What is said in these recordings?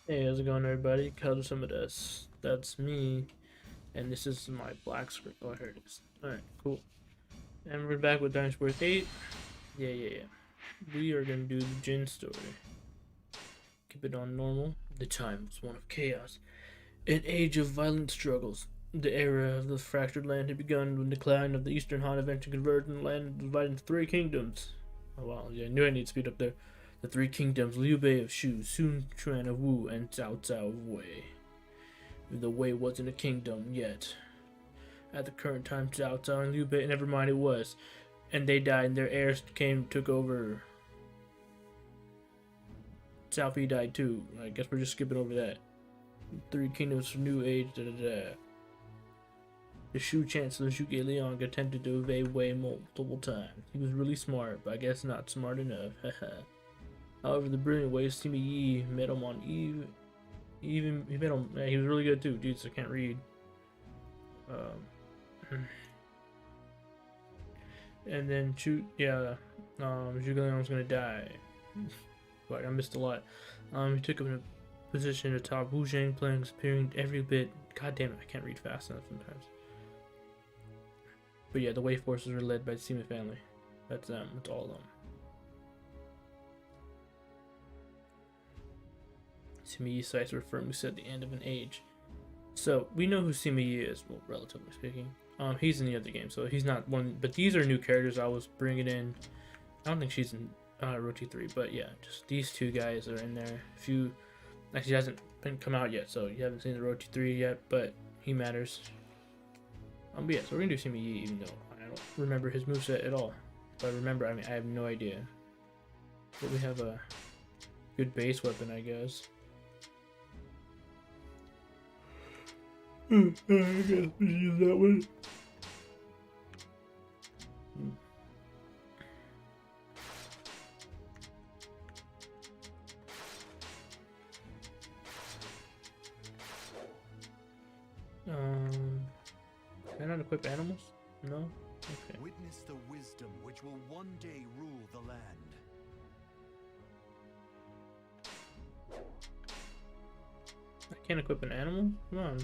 Hey, how's it going, everybody? Color some of this. That's me, and this is my black screen. Oh, here it is. Alright, cool. And we're back with Dynasty Warriors 8. Yeah. We are gonna do the Jin story. Keep it on normal. The time was one of chaos. An age of violent struggles. The era of the fractured land had begun when the decline of the Eastern Han eventually converged and the land divided into three kingdoms. Oh wow, yeah, I knew I need to speed up there. The three kingdoms, Liu Bei of Shu, Sun Quan of Wu, and Cao Cao of Wei. The Wei wasn't a kingdom yet. At the current time, Cao Cao and Liu Bei, never mind, it was. And they died, and their heirs took over. Cao Pi died too. I guess we're just skipping over that. Three kingdoms for new age, The Shu Chancellor Zhuge Liang attempted to evade Wei multiple times. He was really smart, but I guess not smart enough. However, the brilliant Wei Sima Yi met him on Eve. He met him. Yeah, he was really good too. Dudes, I can't read. And then Zhuge Liang was gonna die. Like I missed a lot. He took him in a position atop Wu Zhang, playing, appearing every bit. God damn it, I can't read fast enough sometimes. But yeah, the Wei forces were led by the Sima family. That's them. That's all of them. Sima Yi's sights were firmly set at the end of an age. So we know who Sima Yi is, well, relatively speaking. He's in the other game, so he's not one. But these are new characters I was bringing in. I don't think she's in Orochi 3, but yeah, just these two guys are in there. If you actually hasn't come out yet, so you haven't seen the Orochi 3 yet, but he matters. But yeah, so we're gonna do Sima Yi, even though I don't remember his moveset at all. If I remember, I mean, I have no idea. But we have a good base weapon, I guess. I guess we use that one. Can I not equip animals? No? Okay. Witness the wisdom which will one day rule the land. I can't equip an animal? Come on.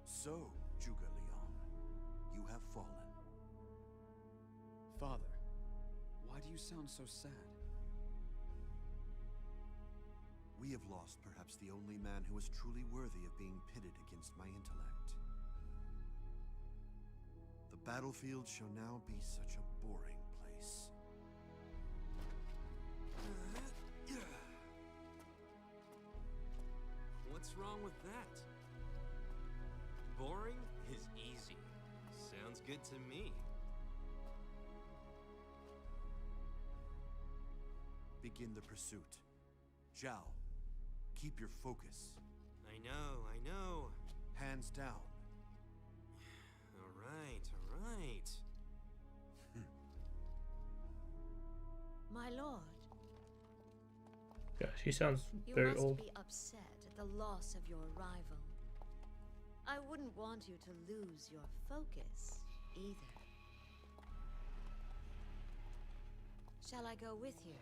So, Zhuge Liang, you have fallen. Father, why do you sound so sad? We have lost perhaps the only man who is truly worthy of being pitted against my intellect. The battlefield shall now be such a boring place. What's wrong with that? Boring is easy. Sounds good to me. Begin the pursuit. Zhao, keep your focus. I know. Hands down. All right. My lord, Gosh, he sounds you very must old. be upset at the loss of your rival. I wouldn't want you to lose your focus, either. Shall I go with you?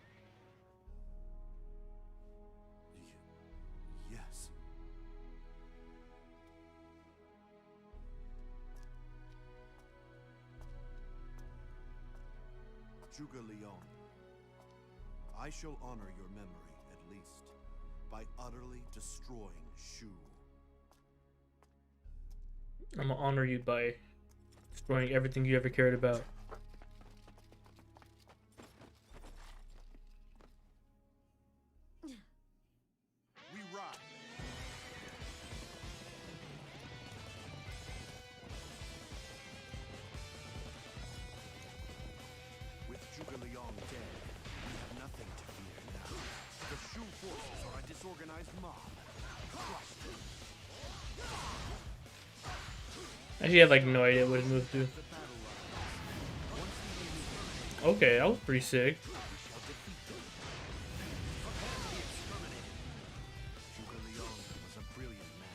Yes. Zhuge Liang, I shall honor your memory, at least, by utterly destroying Shu. I'm gonna honor you by destroying everything you ever cared about. We ride. With Zhuge Liang dead, we have nothing to fear now. The Shu forces are a disorganized mob. Crushed. Actually, I have like no idea what his moves do. The battle line. Once the enemy is Okay, that was pretty sick. we shall defeat them. Prepare to be exterminated. Zhuge Liang was a brilliant man.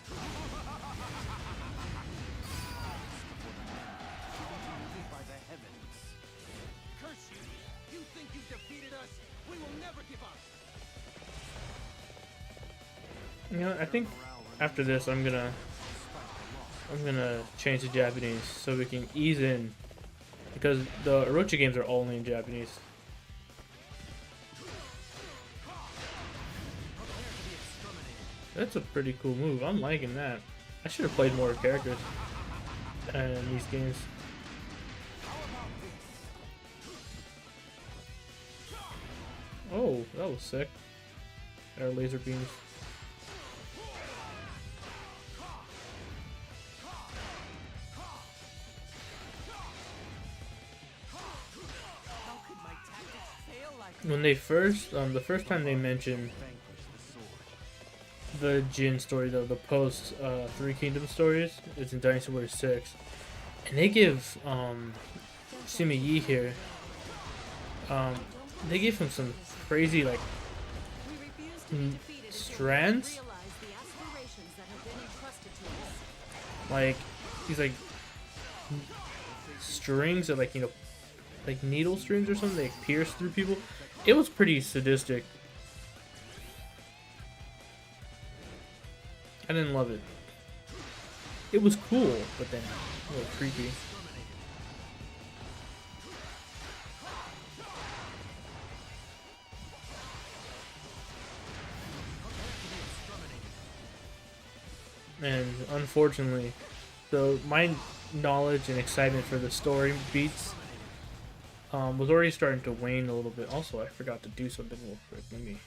We will never give up. You know, I think after this, I'm gonna change to Japanese so we can ease in, because the Orochi games are only in Japanese. That's a pretty cool move. I'm liking that. I should have played more characters in these games. Oh, that was sick. Our laser beams. When they first, the first time they mentioned the Jin story, though, the post Three Kingdoms stories, it's in Dynasty Warriors 6, and they give Sima Yi here, they give him some crazy like strands, like these like strings of like, you know, like needle strings or something. They pierce through people. It was pretty sadistic. I didn't love it. It was cool, but then a little creepy. And unfortunately, so my knowledge and excitement for the story beats was already starting to wane a little bit. Also, I forgot to do something real quick. Let me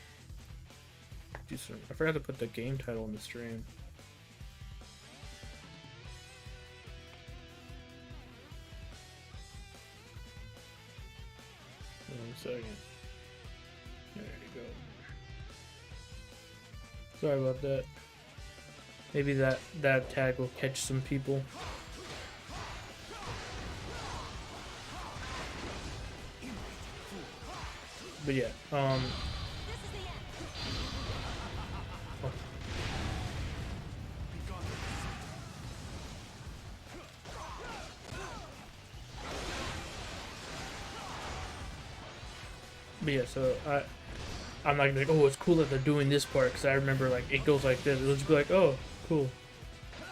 do some. I forgot to put the game title in the stream. One second. There you go. Sorry about that. Maybe that tag will catch some people. But yeah, oh. But yeah, so I'm not gonna be like, oh, it's cool that they're doing this part, because I remember like it goes like this. It'll just be like, oh, cool.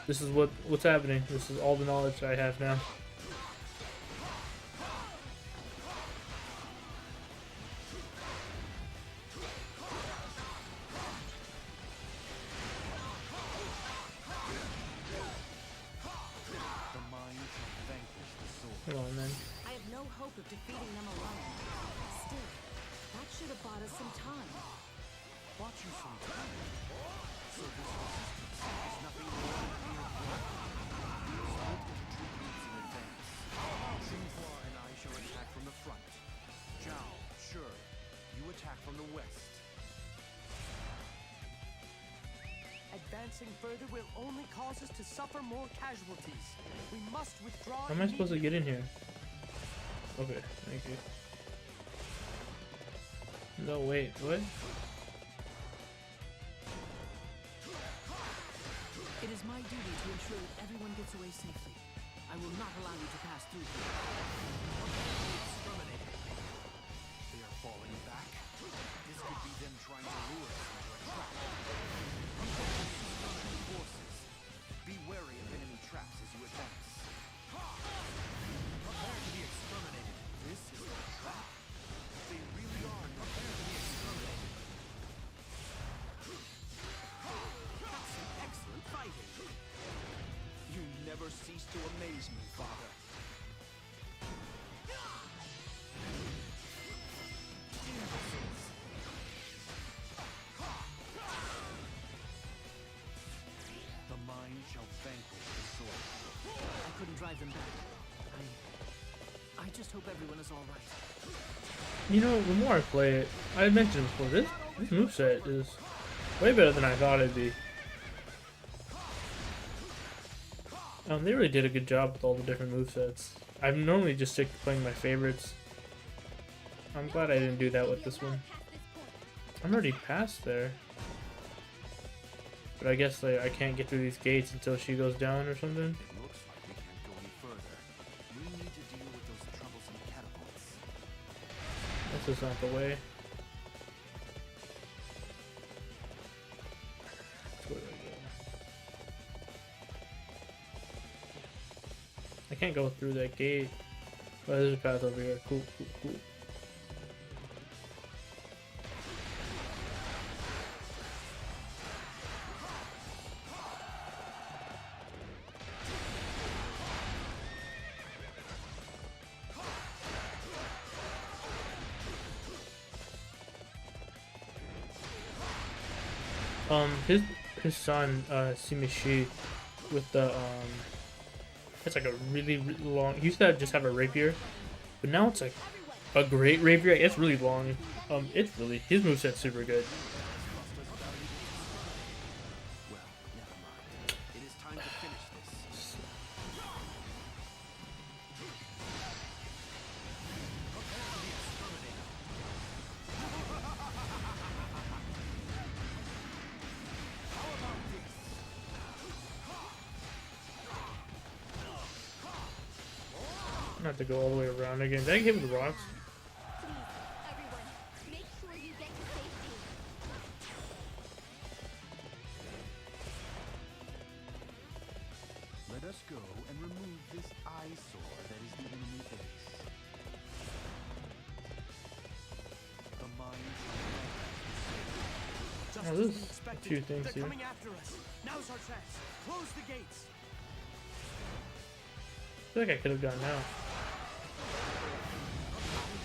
This is what's happening. This is all the knowledge I have now. Come on, man. I have no hope of defeating them alone. Still, that should have bought us some time. Bought you some time. So this resistance is nothing more than mere blood. We split into 2 groups in advance. Xinhua and I shall attack from the front. Zhao, sure, you attack from the west. Advancing further will only cause us to suffer more casualties. We must withdraw. How am I supposed to get in here? Okay, thank you. No, wait, what? It is my duty to ensure that everyone gets away safely. I will not allow you to pass through here. Exterminated. They are falling back. This could be them trying to lure us into a trap. Forces. Be wary of enemy traps as you advance. Prepare to be exterminated. This is a trap. They really are prepared to be exterminated. That's some excellent fighting. You never cease to amaze me, Father. The mind shall vanquish the sword. I couldn't drive them back. I just hope everyone is all right. You know, the more I play it, I mentioned before, this moveset is way better than I thought it'd be. They really did a good job with all the different movesets. I normally just stick to playing my favorites. I'm glad I didn't do that with this one. I'm already past there. But I guess like, I can't get through these gates until she goes down or something. It looks like we can't go any further. We need to deal with those troublesome catapults. This is not the way. can't go through that gate. Oh, there's a path over here. Cool, cool, cool. His son, Shimishi, with the it's like a really, really long. He used to just have a rapier, but now it's like a great rapier. It's really long. It's really his moveset's super good. Well, never mind. It is time to finish this. I have to go all the way around again. Did I hit with the rocks? Please, everyone, make sure you get to safety. Let us go and remove this eyesore that is the enemy base. The mine. Just Oh, as there's we a expected, few things they're here. coming after us. Now's our chance. Close the gates. I feel like I could have gone now. I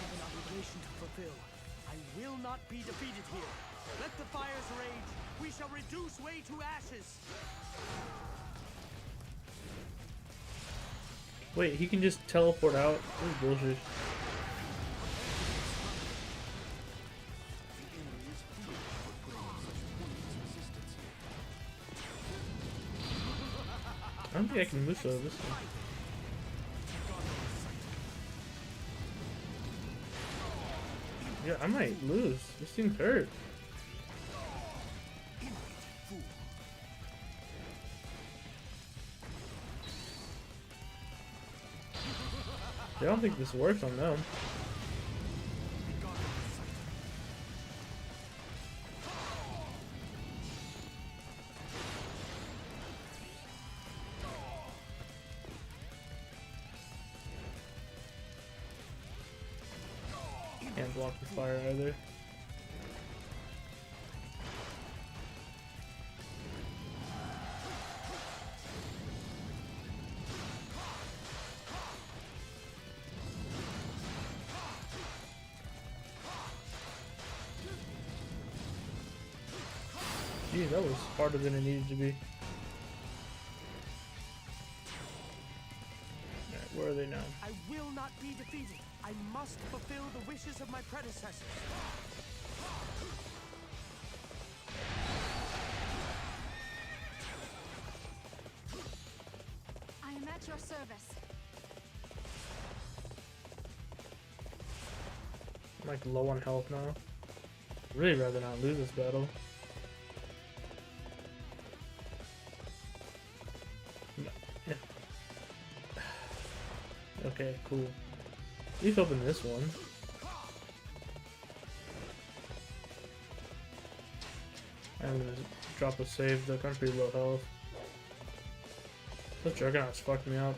have an obligation to fulfill. I will not be defeated here. Let the fires rage. We shall reduce way to ashes. Wait, he can just teleport out? This is bullshit. The enemy is foolish for putting up such pointless resistance here. I don't think I can move so this one. Yeah, I might lose. This thing's hurt. I don't think this works on them. Can't block the fire either. Gee, that was harder than it needed to be. Alright, where are they now? I will not be defeated. I must fulfill the wishes of my predecessors. I am at your service. I'm like low on health now. Really rather not lose this battle. Yeah. Okay, cool. At least open this one. I'm gonna drop a save. The I'm pretty low health. Those juggernauts fucked me up.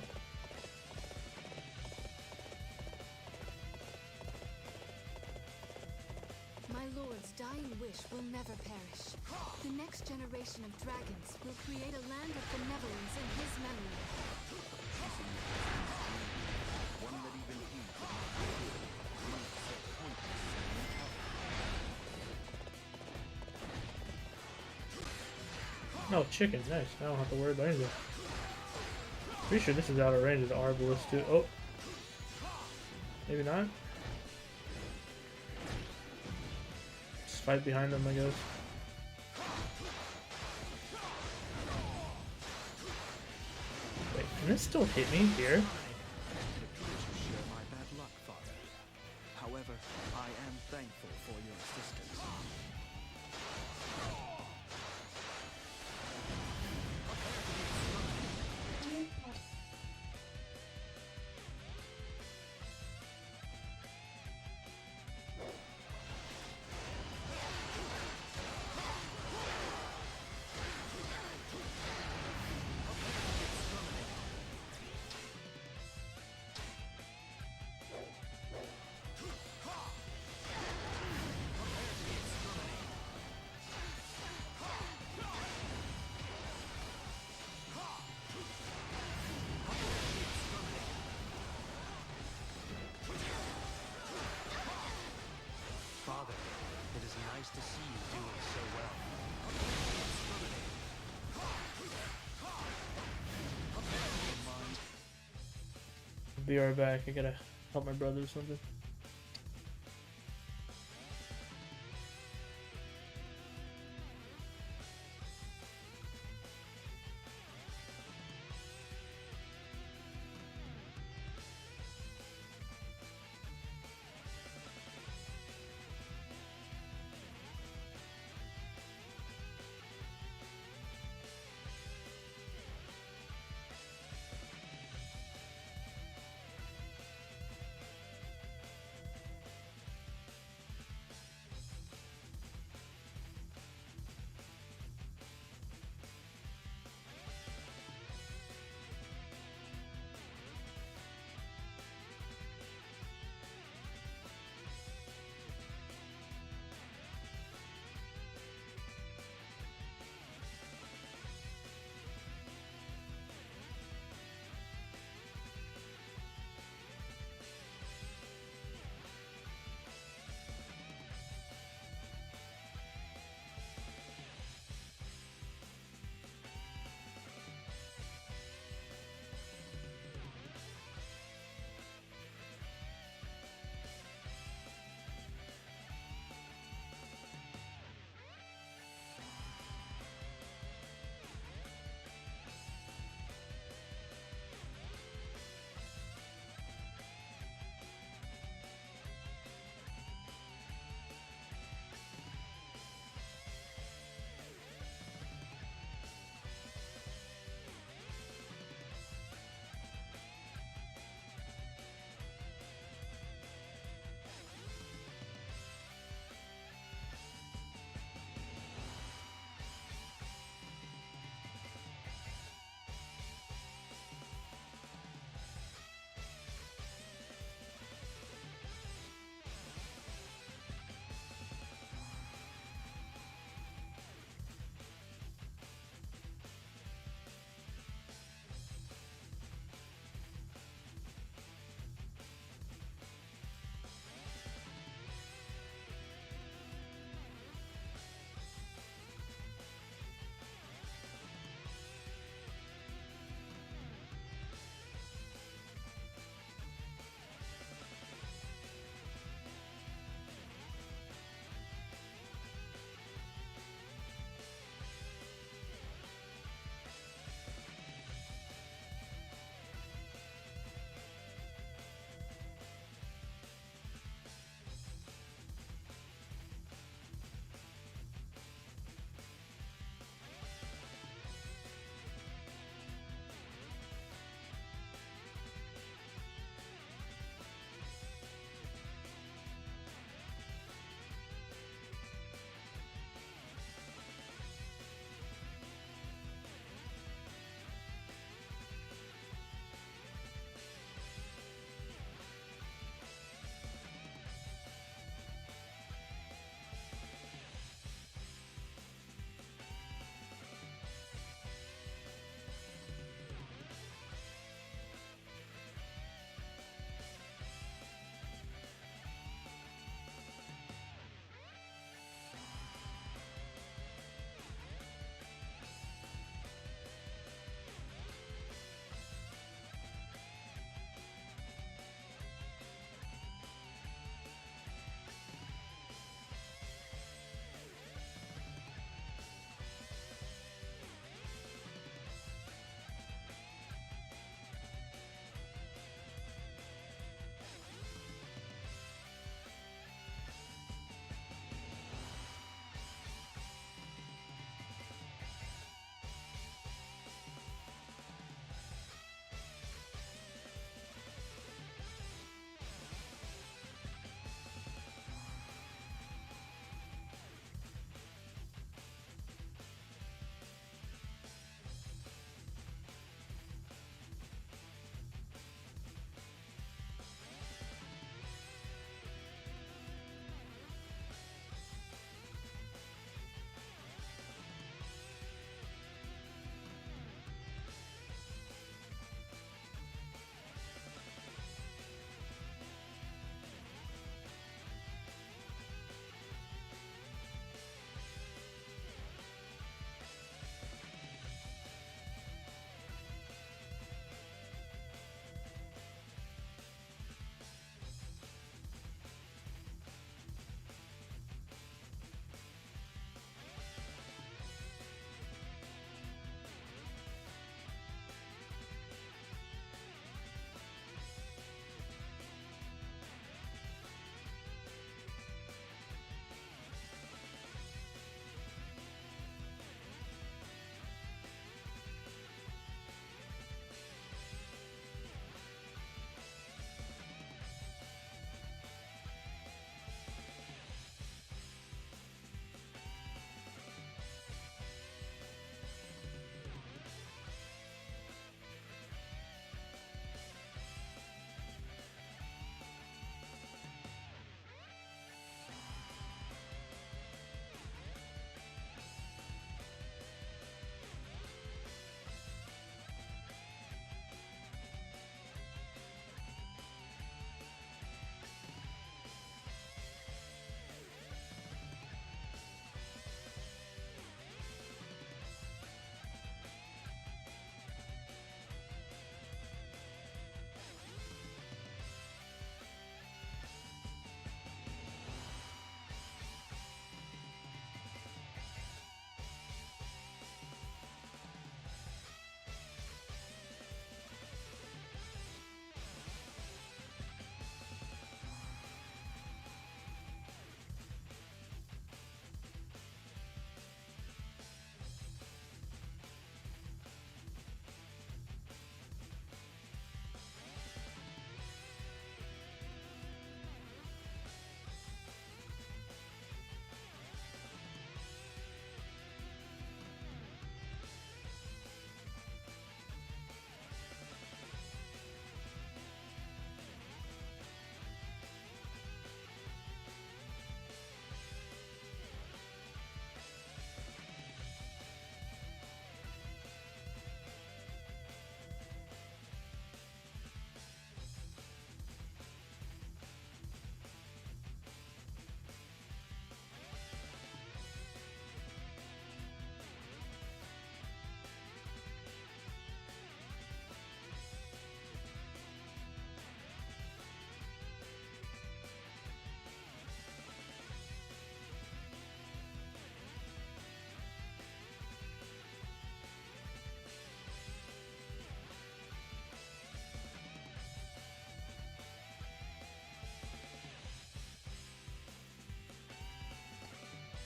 My lord's dying wish will never perish. The next generation of dragons will create a land of benevolence in his memory. One that even he could not fulfill. One so pointless and impossible. No, chicken. Nice. I don't have to worry about anything. Pretty sure this is out of range of the Arbalist too. Oh. Maybe not. Just fight behind them, I guess. Wait, can this still hit me here? It appears you share my bad luck, Father. However, I am thankful for your assistance. is nice to see you doing so well. Be right back. I gotta help my brother or something.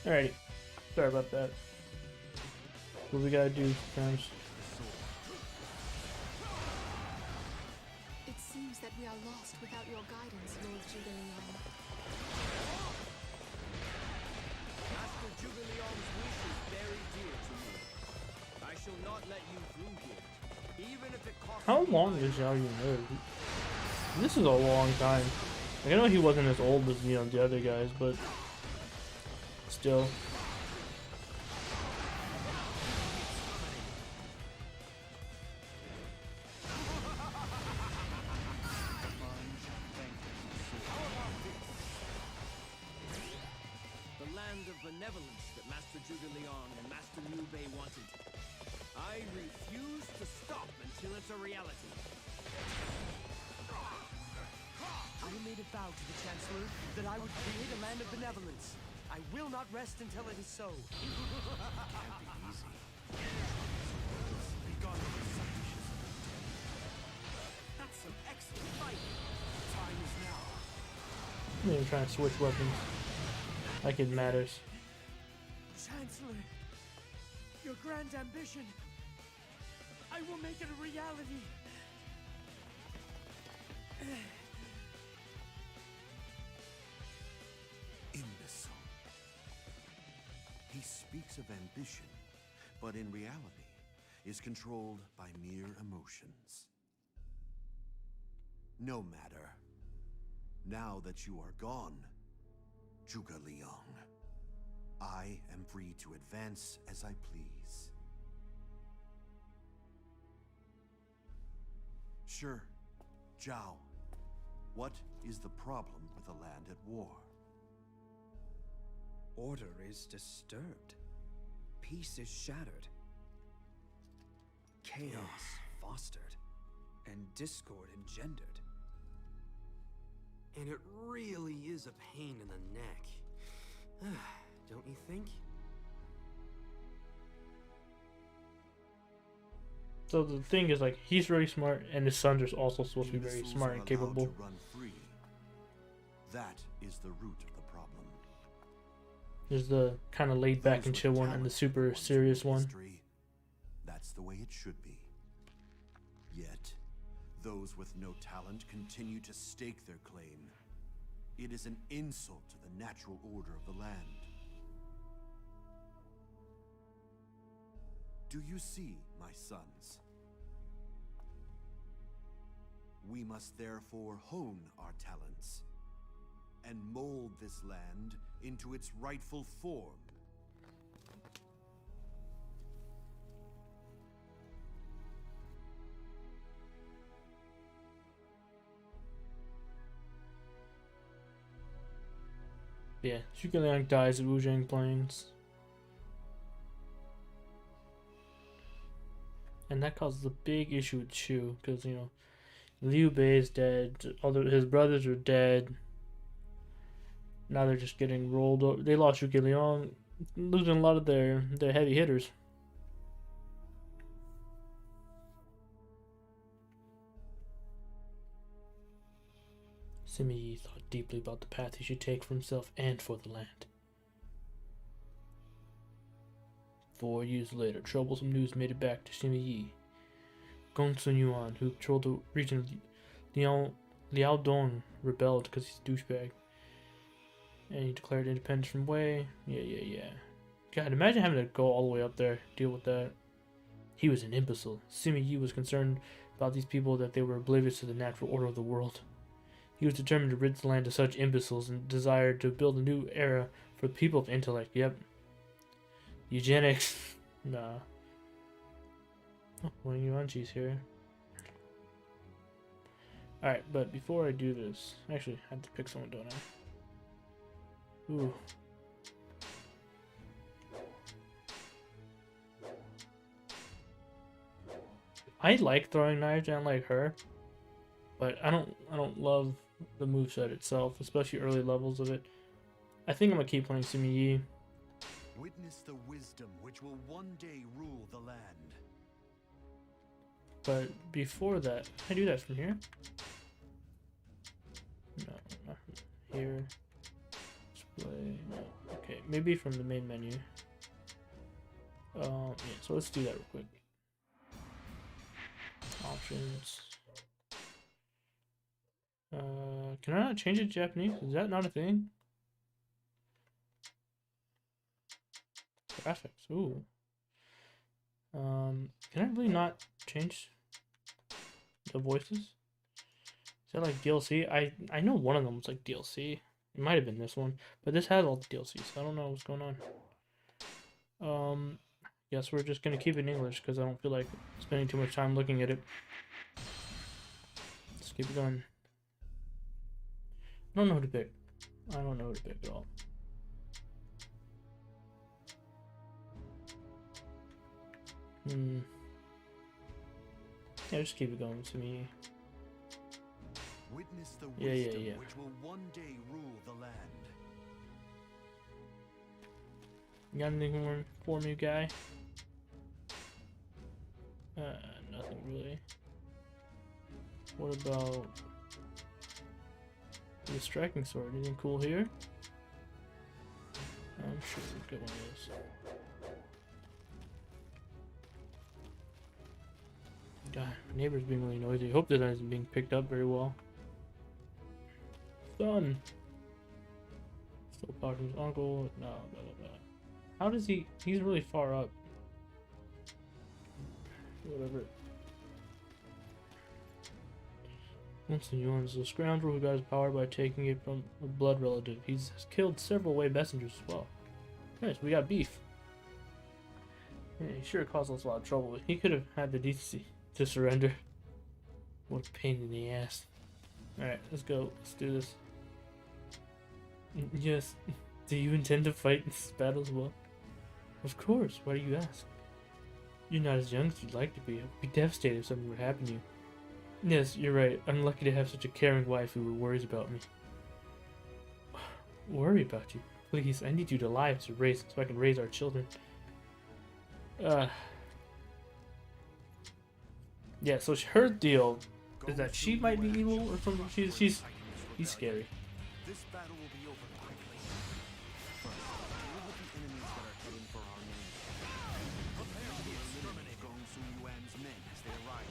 Alrighty. Sorry about that. What we gotta do sometimes. It seems that we are lost without your guidance, Lord Jubilion. Master Jubilion's wish is very dear to me. I shall not let you through here, even if it costs How me long my does Xiao Yun live? This is a long time. Like, I know he wasn't as old as, you know, the other guys, but still. The land of benevolence that Master Jubilion and Master Liu Bei wanted. I refuse to stop until it's a reality. I made a vow to the Chancellor that I would create a land of benevolence. I will not rest until it is so. Can't be easy. Begone with the selfishness of the dead. That's some excellent fighting. The time is now. I'm even trying to switch weapons. Like it matters. Chancellor, your grand ambition, I will make it a reality. Imbecile. He speaks of ambition, but in reality is controlled by mere emotions. No matter. Now that you are gone, Zhuge Liang, I am free to advance as I please. Sure, Zhao, what is the problem with a land at war? Order is disturbed. Peace is shattered. Chaos fostered. And discord engendered. And it really is a pain in the neck. Don't you think? So the thing is, like, he's very smart, and his sons are also supposed to be very Imbeciles smart are and allowed capable. to run free. That is the root of the problem. There's the kind of laid back Those and with chill one, and talent the super once serious ruled one. history. That's the way it should be. Yet, those with no talent continue to stake their claim. It is an insult to the natural order of the land. Do you see, my sons? We must therefore hone our talents and mold this land into its rightful form. Yeah, Zhuge Liang dies at Wuzhang Plains. And that causes a big issue with Shu, because, you know, Liu Bei is dead, his brothers are dead. Now they're just getting rolled over. They lost Zhuge Liang, losing a lot of their heavy hitters. Sima Yi thought deeply about the path he should take for himself and for the land. 4 years later, troublesome news made it back to Sima Yi. Gongsun Yuan, who controlled the region of Liaodong, rebelled because he's a douchebag. And he declared independence from Wei. Yeah. God, imagine having to go all the way up there, deal with that. He was an imbecile. Sima Yi was concerned about these people that they were oblivious to the natural order of the world. He was determined to rid the land of such imbeciles and desired to build a new era for the people of intellect. Yep. Eugenics. Nah. Oh, Wang Yuanqi's here. Alright, but before I do this... Actually, I have to pick someone, don't I? Ooh. I like throwing knives down like her, but I don't love the moveset itself, especially early levels of it. I think I'm gonna keep playing Sima Yi. Witness the wisdom which will one day rule the land. But before that, can I do that from here? No, not from here. Display. No. Okay, maybe from the main menu. Yeah, so let's do that real quick. Options. Can I not change it to Japanese? Is that not a thing? Graphics. Ooh. Can I really not change the voices? Is that like DLC? I know one of them was like DLC. It might have been this one, but this has all the DLCs. So I don't know what's going on. Guess we're just gonna keep it in English because I don't feel like spending too much time looking at it. Let's keep it going. I don't know who to pick. I don't know who to pick at all. Yeah, just keep it going to me. Witness the Yeah, wisdom yeah. which will one day rule the land. You got anything more for me, guy? Nothing really. What about the striking sword? Anything cool here? I'm sure we'll get one of those. God, my neighbor's being really noisy. Hope that isn't being picked up very well. Son! Still talking to his uncle. No, blah, blah, blah. How does he? He's really far up. Whatever. Winston Yuan is a scoundrel who got his power by taking it from a blood relative. He's killed several way messengers as well. Nice, we got beef. Yeah, he sure caused us a lot of trouble. He could have had the decency to surrender. What a pain in the ass. Alright, let's go. Let's do this. Yes. Do you intend to fight in this battle as well? Of course. Why do you ask? You're not as young as you'd like to be. I'd be devastated if something would happen to you. Yes, you're right. I'm lucky to have such a caring wife who worries about me. Worry about you? Please, I need you to live so I can raise our children. Yeah, so her deal is that she might be evil or something. She's scary. This battle will be over quickly. First, deal with the enemies that are heading for our name. Prepare to exterminate Gong Su Yuan's men as they arrive.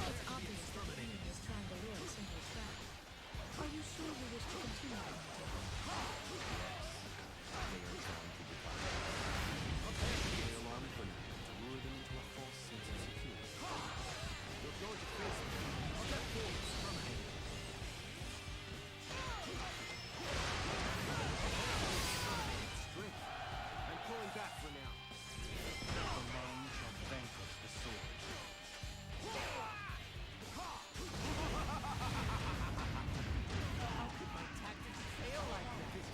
It's obvious that the enemy is trying to lure us into a trap. Are you sure you wish to continue that? They are trying to defy us. They alarm for now to lure them into a false sense of security. You're going to face them. Step forward, exterminate. Strength. I'm pulling back for now. The man shall vanquish the sword. How could my tactics fail like this?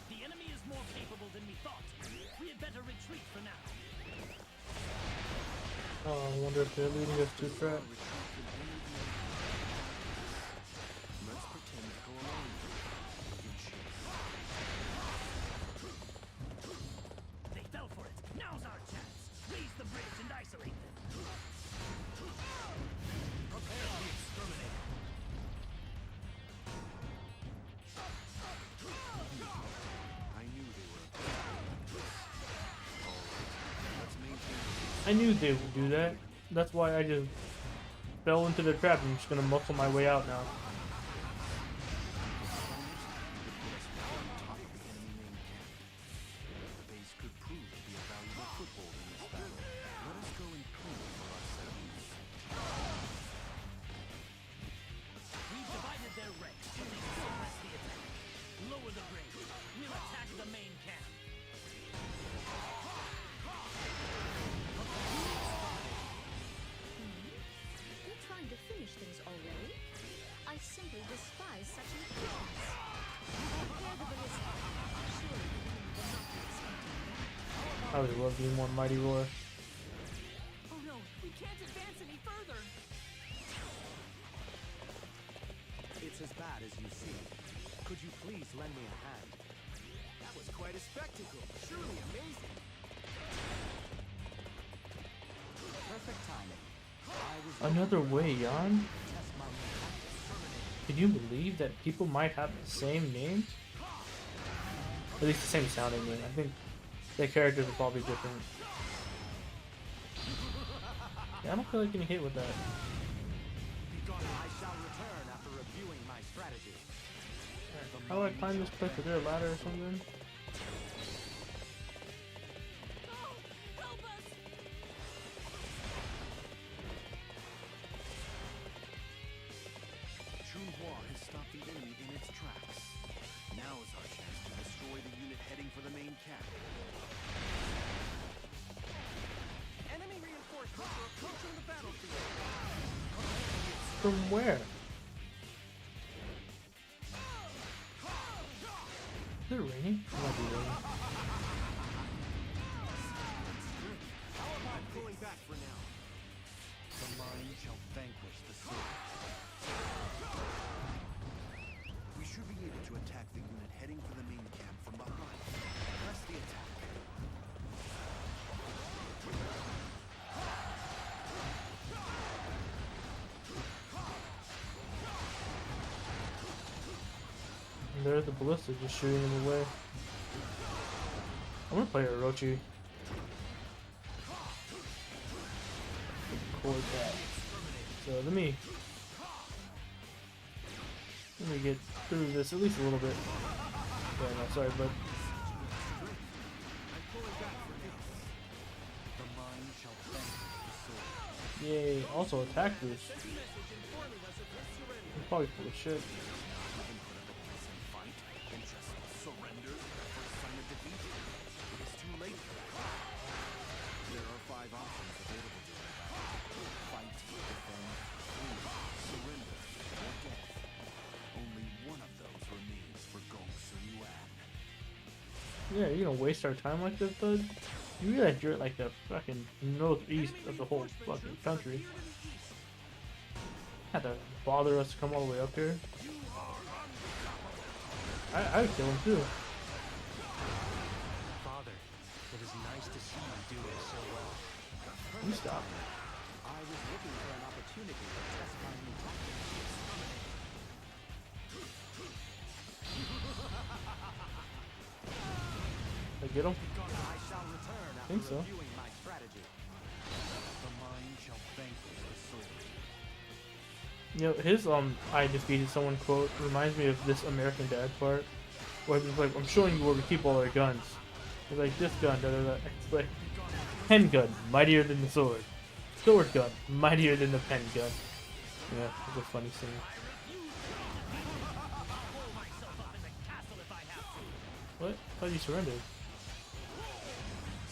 The enemy is more capable than we thought. We had better retreat for now. Oh, I wonder if they're leading us to a trap. Let's pretend to go along with it. In shape. They fell for it. Now's our chance. Raise the bridge and isolate them. Prepare to be exterminated. I knew they were. Let's maintain. I knew they would do that. That's why I just fell into the trap. I'm just gonna muscle my way out now. The base could prove to be a valuable foothold in this battle. Let us go and claim it for ourselves. We've divided their ranks so they can suppress the attack. Lower the bridge. We'll attack the main camp. You're trying to finish things already? I simply despise such impatience. Prepare the ballista. Surely the enemy will not be expecting me. I would love being more mighty roar. Oh no, we can't advance any further. It's as bad as you see. Could you please lend me a hand? That was quite a spectacle. Truly amazing. Perfect timing. I was Another way, Jan? test my new tactics. Can you believe that people might have the same names? At least the same sounding name. I think their characters are probably different. Yeah, I don't feel like getting hit with that. I shall return after reviewing my strategy. How do I climb this cliff? Is there a ladder or something? Chunhua has stopped the enemy in its tracks. Now is our chance to destroy the unit heading for the main camp. Enemy reinforcements are approaching the battlefield. From where? Is it raining? It might be raining. I'm pulling back for now. The mind shall vanquish the sword. We should be able to attack the unit heading for the main camp from behind. Press the attack. And there's the ballista just shooting them away. I'm gonna play Orochi. Record that. So let me get through this at least a little bit. Yeah, no, sorry, but The mind shall vanquish the sword. yay! Also attack boost. I'm probably full of shit. Fight and just surrender at the first sign of defeat. It's too late for that. There are 5 options available during battle. Fight, defend, flee, surrender, or death. Only one of those remains for Gong Sun Yuan. Yeah, you're gonna waste our time like this, bud? You realize you're at like the fucking northeast of the whole fucking country. Had to bother us to come all the way up here. I would kill him too. Father, it is nice to see you doing so well. You stop. I was looking for an opportunity to test my new tactics. I get him? I shall return after Think so. reviewing my strategy. The mind shall vanquish the sword. You know, his I defeated someone quote reminds me of this American Dad part. Where he's like, I'm showing you where we keep all our guns. He's like, this gun, da da da. It's like, pen gun, mightier than the sword. Sword gun, mightier than the pen gun. Yeah, it's a funny scene. What? I thought you surrendered.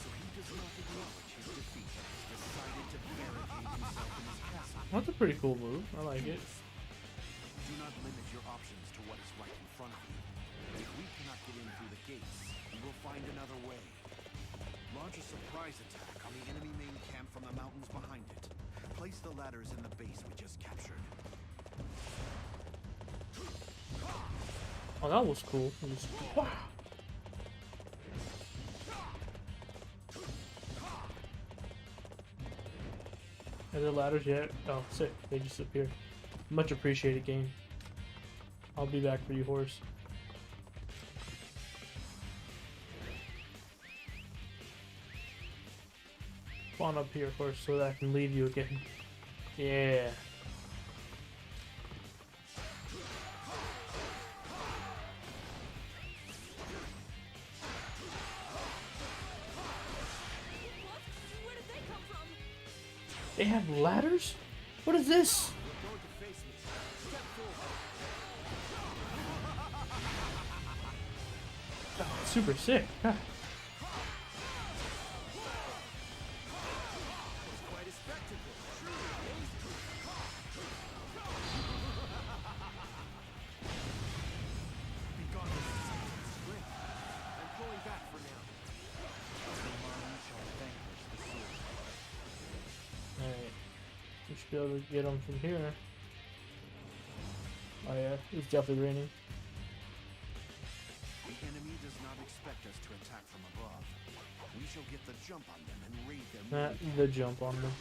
So he does not acknowledge his defeat and has decided to barricade himself in his castle. That's a pretty cool move. I like it. Do not limit your options to what is right in front of you. If we cannot get in through the gates, we will find another way. Launch a surprise attack on the enemy main camp from the mountains behind it. Place the ladders in the base we just captured. Oh, that was cool. It was, wow. Are there ladders yet? Oh, sick. They just appeared. Much appreciated, game. I'll be back for you, horse. Spawn up here, horse, so that I can leave you again. Yeah. Where did they come from? They have ladders? What is this? You're going to face me. Step forward. Oh, super sick. God. It's quite a spectacle. Be gone with this strength. I'm pulling back for now. The mind shall vanquish the sword. Alright. We should be able to get them from here. Oh yeah, it's definitely raining. The enemy does not expect us to attack from above. We shall get the jump on them and raid their Not main the jump on them.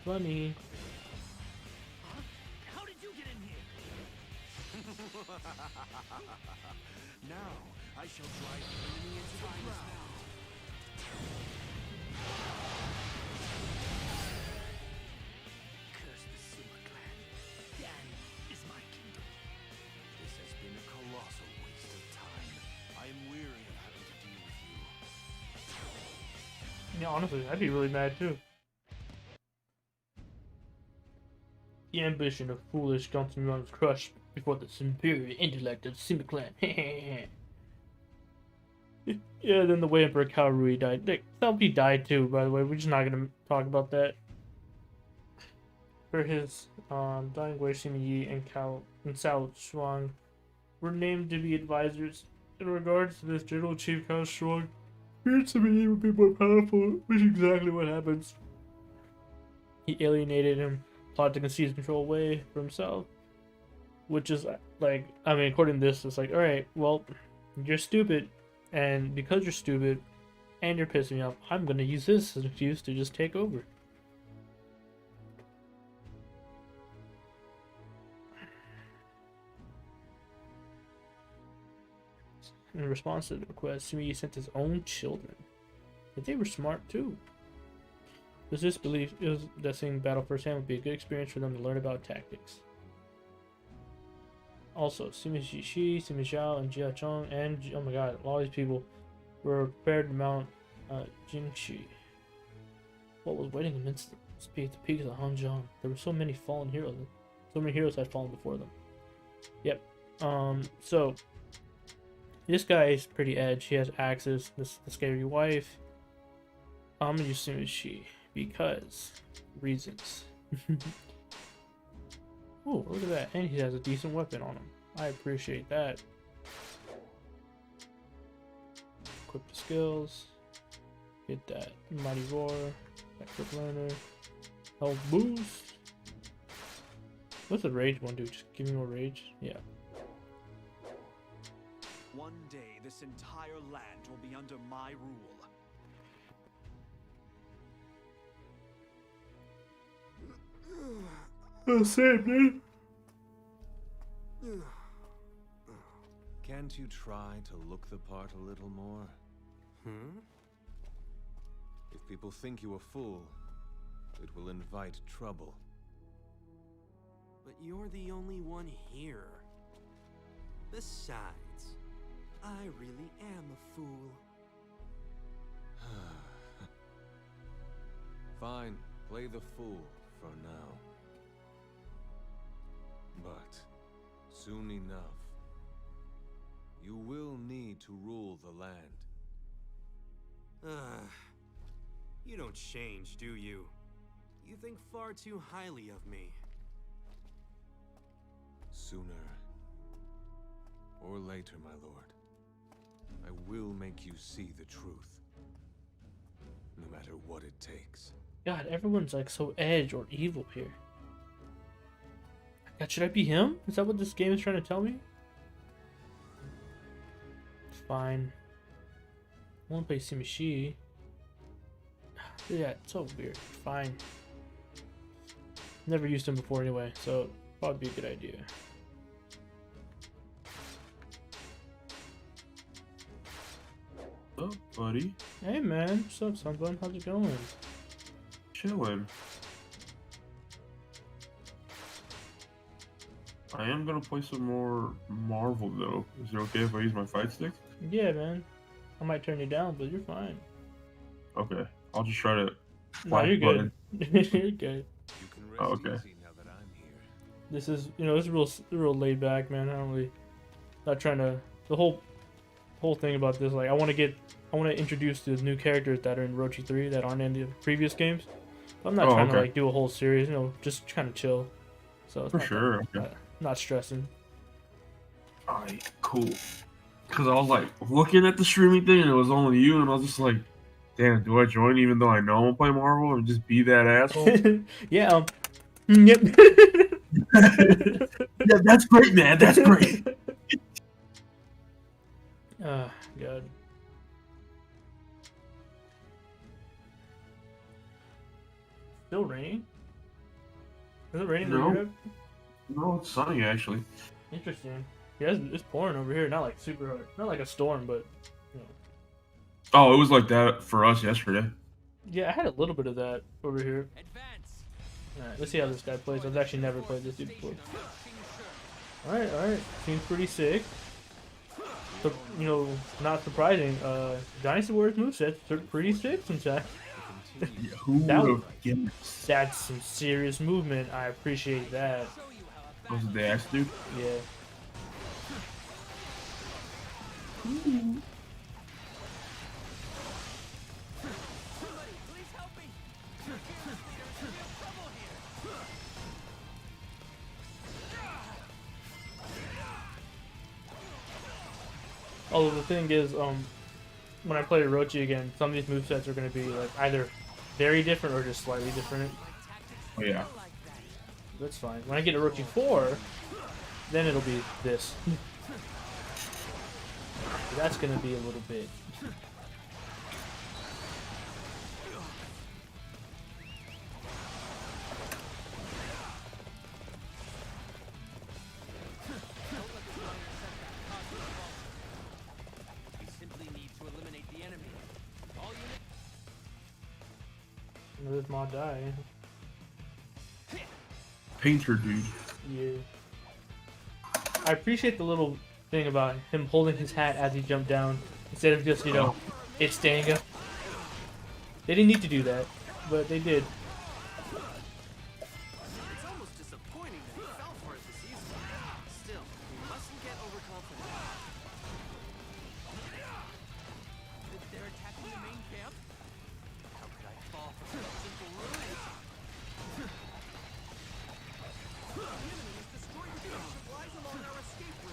Funny. How did you get in here? Now I shall drive enemy into the ground. Curse the Suma clan. Dan is my kingdom. This has been a colossal waste of time. I am weary of having to deal with you. Yeah, honestly, I'd be really mad too. The ambition of foolish Gonzalez was crushed before the superior intellect of Sima clan. Yeah, then the way Emperor Kaorui died. He died too, by the way. We're just not gonna talk about that. For his dying way, Sima Yi and Cao Shuang were named to be advisors. In regards to this, General Chief Cao Shuang feared Sima Yi would be more powerful, which is exactly what happens. He alienated him, plotted to concede his control away for himself. Which is like, I mean, according to this, it's like, alright, well, you're stupid. And because you're stupid and you're pissing me off, I'm gonna use this as an excuse to just take over. In response to the request, Sumi sent his own children. But they were smart too. There's this belief that seeing battle firsthand would be a good experience for them to learn about tactics. Also, Sima Shi, Sima Xiao, and Jia Chong, and oh my god, all these people were prepared to mount Jingxi. What was waiting amidst the peaks of Hanzhong? There were so many fallen heroes. So many heroes had fallen before them. Yep. So this guy is pretty edge. He has axes. The scary wife. I'm gonna use Sima Shi because reasons. Oh, look at that. And he has a decent weapon on him. I appreciate that. Equip the skills. Get that Mighty Roar. That Quick Learner. Health boost. What's the rage one do? Just give me more rage? Yeah. One day, this entire land will be under my rule. Oh, same, dude. Can't you try to look the part a little more? If people think you a fool, it will invite trouble. But you're the only one here. Besides, I really am a fool. Fine, play the fool for now. But soon enough, you will need to rule the land. You don't change, do you? You think far too highly of me. Sooner or later, my lord, I will make you see the truth. No matter what it takes. God, everyone's like so edge or evil here. God, should I be him? Is that what this game is trying to tell me? It's fine. I want to play Sima Shi. Yeah, it's so weird. Fine. Never used him before anyway, so probably be a good idea. What's up, buddy? Hey man, what's up, Sunbun? How's it going? Chilling. I am gonna play some more Marvel though. Is it okay if I use my fight stick? Yeah, man. I might turn you down, but you're fine. Okay, I'll just try to. No, you're good. You're good. You can rest Oh, okay. easy now that I'm here. This is, you know, it's real laid back, man. I don't really, not trying to. The whole thing about this, like, I want to introduce the new characters that are in Orochi 3 that aren't in the previous games. I'm not trying to like do a whole series, you know, just kind of chill. So it's For sure. Okay. Not stressing. Alright, cool. Because I was like looking at the streaming thing and it was only you, and I was just like, damn, do I join even though I know I'm gonna play Marvel and just be that asshole? Yeah. Yep. Yeah, that's great, man. That's great. God. Still raining? Is it raining where No. you're at? No, it's sunny actually. Interesting. Yeah, it's pouring over here. Not like super hard. Not like a storm, but you know. Oh, it was like that for us yesterday. Yeah, I had a little bit of that over here. Advance. Alright, let's see how this guy plays. I've actually never played this dude before. Alright. Seems pretty sick. So, you know, not surprising. Dynasty Warriors movesets are pretty sick sometimes. Who That would have guessed? That's some serious movement. I appreciate that. Was it the axe dude? Yeah. Although the thing is, when I play Orochi again, some of these movesets are going to be like either very different or just slightly different. Oh yeah. That's fine. When I get Orochi 4, then it'll be this. That's going to be a little bit. Another mod die. Painter dude. Yeah. I appreciate the little thing about him holding his hat as he jumped down instead of just, you know, it staying up. They didn't need to do that, but they did. It's almost disappointing that he fell for it this season. Still, we mustn't get overconfident. They're attacking the main camp? How could I fall for such simple rules? The enemy is destroying base that lies along our escape route.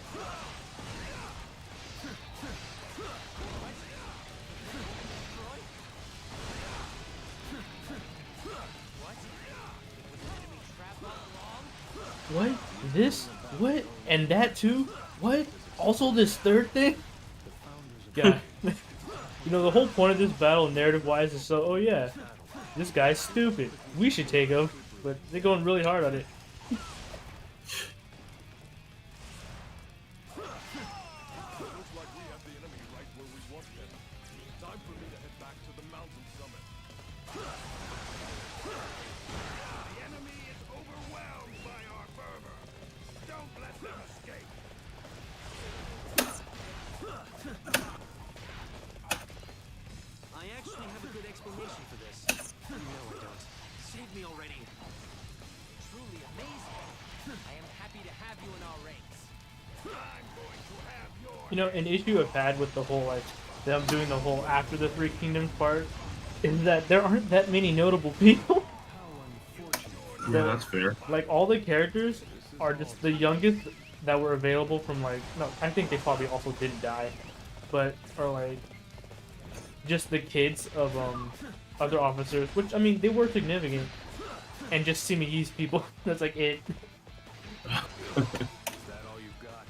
What? This? What? And that too? What? Also this third thing? God. You know, the whole point of this battle, narrative-wise, is so, oh yeah, this guy's stupid. We should take him. But they're going really hard on it. Looks like we have the enemy right where we want them. Time for me to head back to the mountain summit. The enemy is overwhelmed by our fervor. Don't let them escape. I actually have a good explanation for this. No, I don't. Save me already. Truly amazing. I am happy to have you in our ranks. I'm going to have your You know, an issue I've had with the whole, like, them doing the whole after the Three Kingdoms part is that there aren't that many notable people. Yeah, that's fair. Like, all the characters are just the youngest that were available from, like, no, I think they probably also didn't die, but are, like, just the kids of, other officers, which, I mean, they were significant, and just Simi-Yi's people. That's, like, it. Is that all you've got?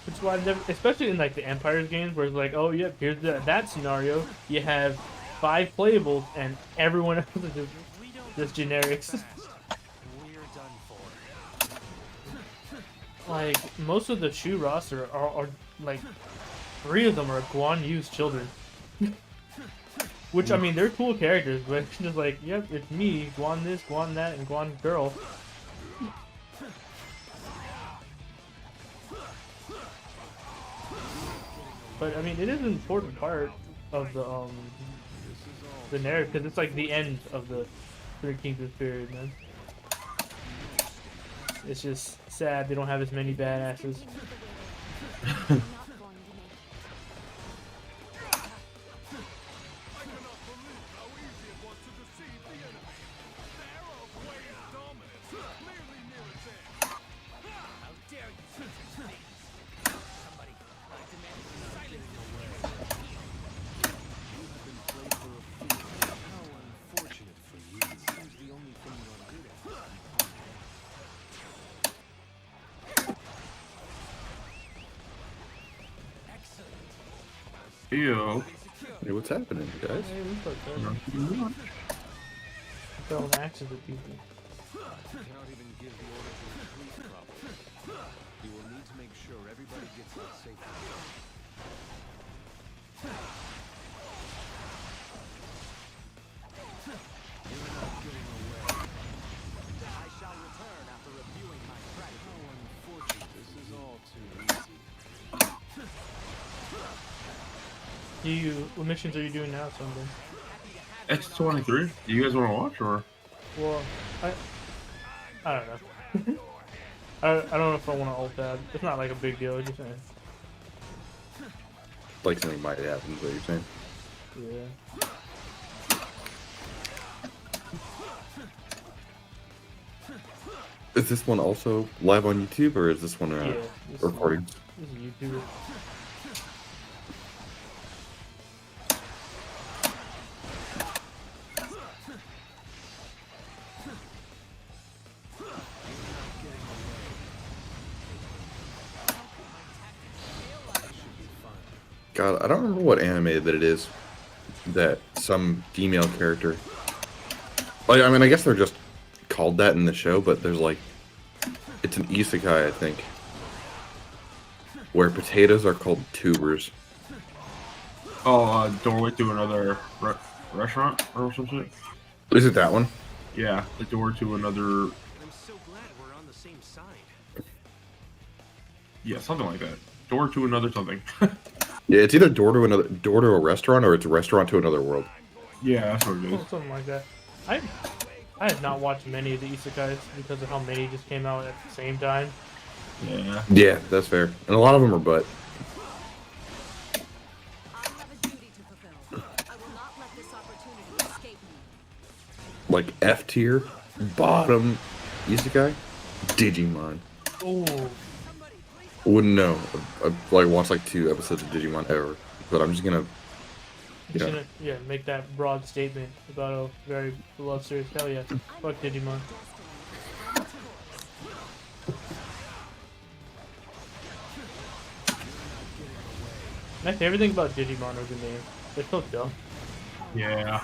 Which is why I've never, especially in, like, the Empire's games, where it's like, oh, yeah, here's that scenario, you have 5 playables, and everyone else is just generics. We're done for. Like, most of the Shu roster are like, 3 of them are Guan Yu's children. Which, I mean, they're cool characters, but it's just like, yep, it's me, Guan this, Guan that, and Guan girl. But, I mean, it is an important part of the narrative, because it's like the end of the Three Kingdoms period, man. It's just sad they don't have as many badasses. Not going to make. I cannot believe how easy it was to deceive the enemy. Their outweighs dominance, clearly near its end. How dare you say such things? Somebody, I demand you silence this enemy. You've been played for a fool. How unfortunate for you. Seems the only thing you're good at. Ew. Hey, what's happening, guys? Hey, we fucked up. Throwing axes at people. cannot even give the order to retreat properly. You will need to make sure everybody gets out safely. You're not getting away. I shall return after reviewing my strategy. How unfortunate. This is all too easy. What missions are you doing now, Sunday? X23. Do you guys want to watch or? Well, I don't know. I don't know if I want to ult tab. It's not like a big deal. Just saying. Like something might happen, is what you're saying. Yeah. Is this one also live on YouTube, or is this one Yeah. recording? This is YouTube. God, I don't remember what anime that it is. That some female character. Like, I mean, I guess they're just called that in the show, but there's like, it's an isekai, I think, where potatoes are called tubers. Oh, doorway to another restaurant or some shit. Is it that one? Yeah, the door to another. I'm so glad we're on the same side. Yeah, something like that. Door to another something. Yeah, it's either door to a restaurant, or it's a restaurant to another world. Yeah, that's what it is. Something like that. I have not watched many of the isekais because of how many just came out at the same time. Yeah. Yeah, that's fair. And a lot of them are butt. I have a duty to fulfill. I will not let this opportunity escape me. Like F tier, bottom, isekai, Digimon. Oh, Wouldn't know. I've like watched like 2 episodes of Digimon ever, but I'm just gonna. just gonna make that broad statement about a very beloved series. Hell yeah, fuck Digimon. My favorite thing about Digimon are the names. They're so dumb. Yeah.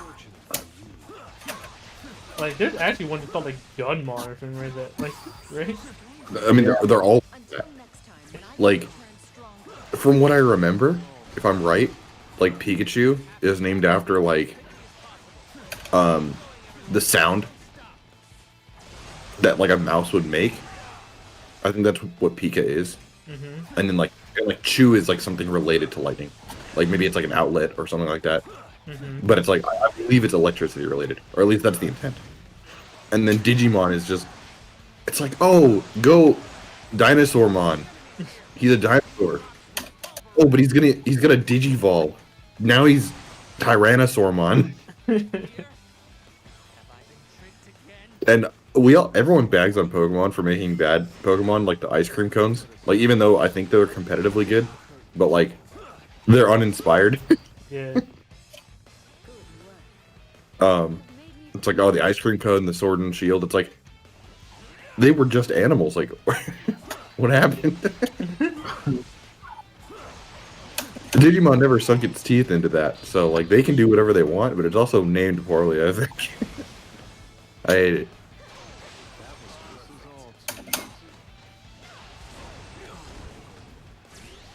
Like, there's actually one that's called like Gunmon or something like that. Like, right? I mean, they're all Until next time, when I like. return stronger. From what I remember, if I'm right, like Pikachu is named after like the sound that like a mouse would make. I think that's what Pika is. Mm-hmm. And then like Chew is like something related to lightning. Like maybe it's like an outlet or something like that. Mm-hmm. But it's like I believe it's electricity related, or at least that's the intent. And then Digimon is just it's like, oh, go Dinosaurmon. He's a dinosaur. Oh, but he's gonna Digivolve. Now he's Tyrannosaurmon. And everyone bags on Pokemon for making bad Pokemon, like the ice cream cones. Like, even though I think they're competitively good, but like they're uninspired. Yeah. It's like, oh, the ice cream cone, the sword and shield. It's like they were just animals. Like, what happened? Digimon never sunk its teeth into that, so like they can do whatever they want, but it's also named poorly, I think. I hate it.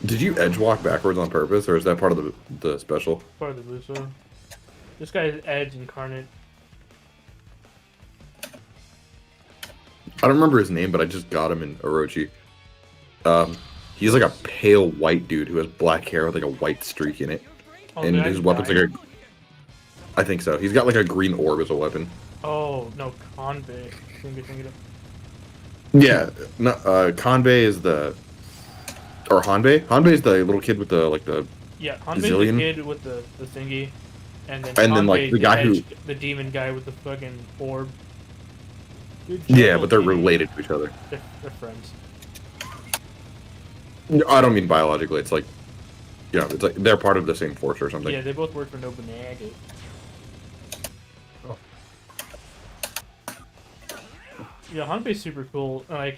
Did you edge walk backwards on purpose, or is that part of the special? Part of the blue sword. This guy is Edge incarnate. I don't remember his name, but I just got him in Orochi. He's like a pale white dude who has black hair with like a white streak in it, Oh, and did I his weapon's die? like I think so. He's got like a green orb as a weapon. Oh no, Convey. Thinking of. Yeah, no, Kanbei is the, or Hanbei. Hanbei is the little kid with the like the. Yeah, Hanbei's Zillion? the kid with the thingy, and then like, Hanbei's the guy who- the demon guy with the fucking orb. Dude, Yeah, Jungle but they're TV. related to each other. They're friends. I don't mean biologically. It's like, you know, it's like they're part of the same force or something. Yeah, they both work for Nobunaga. Oh. Yeah, Hanbei's super cool. Like,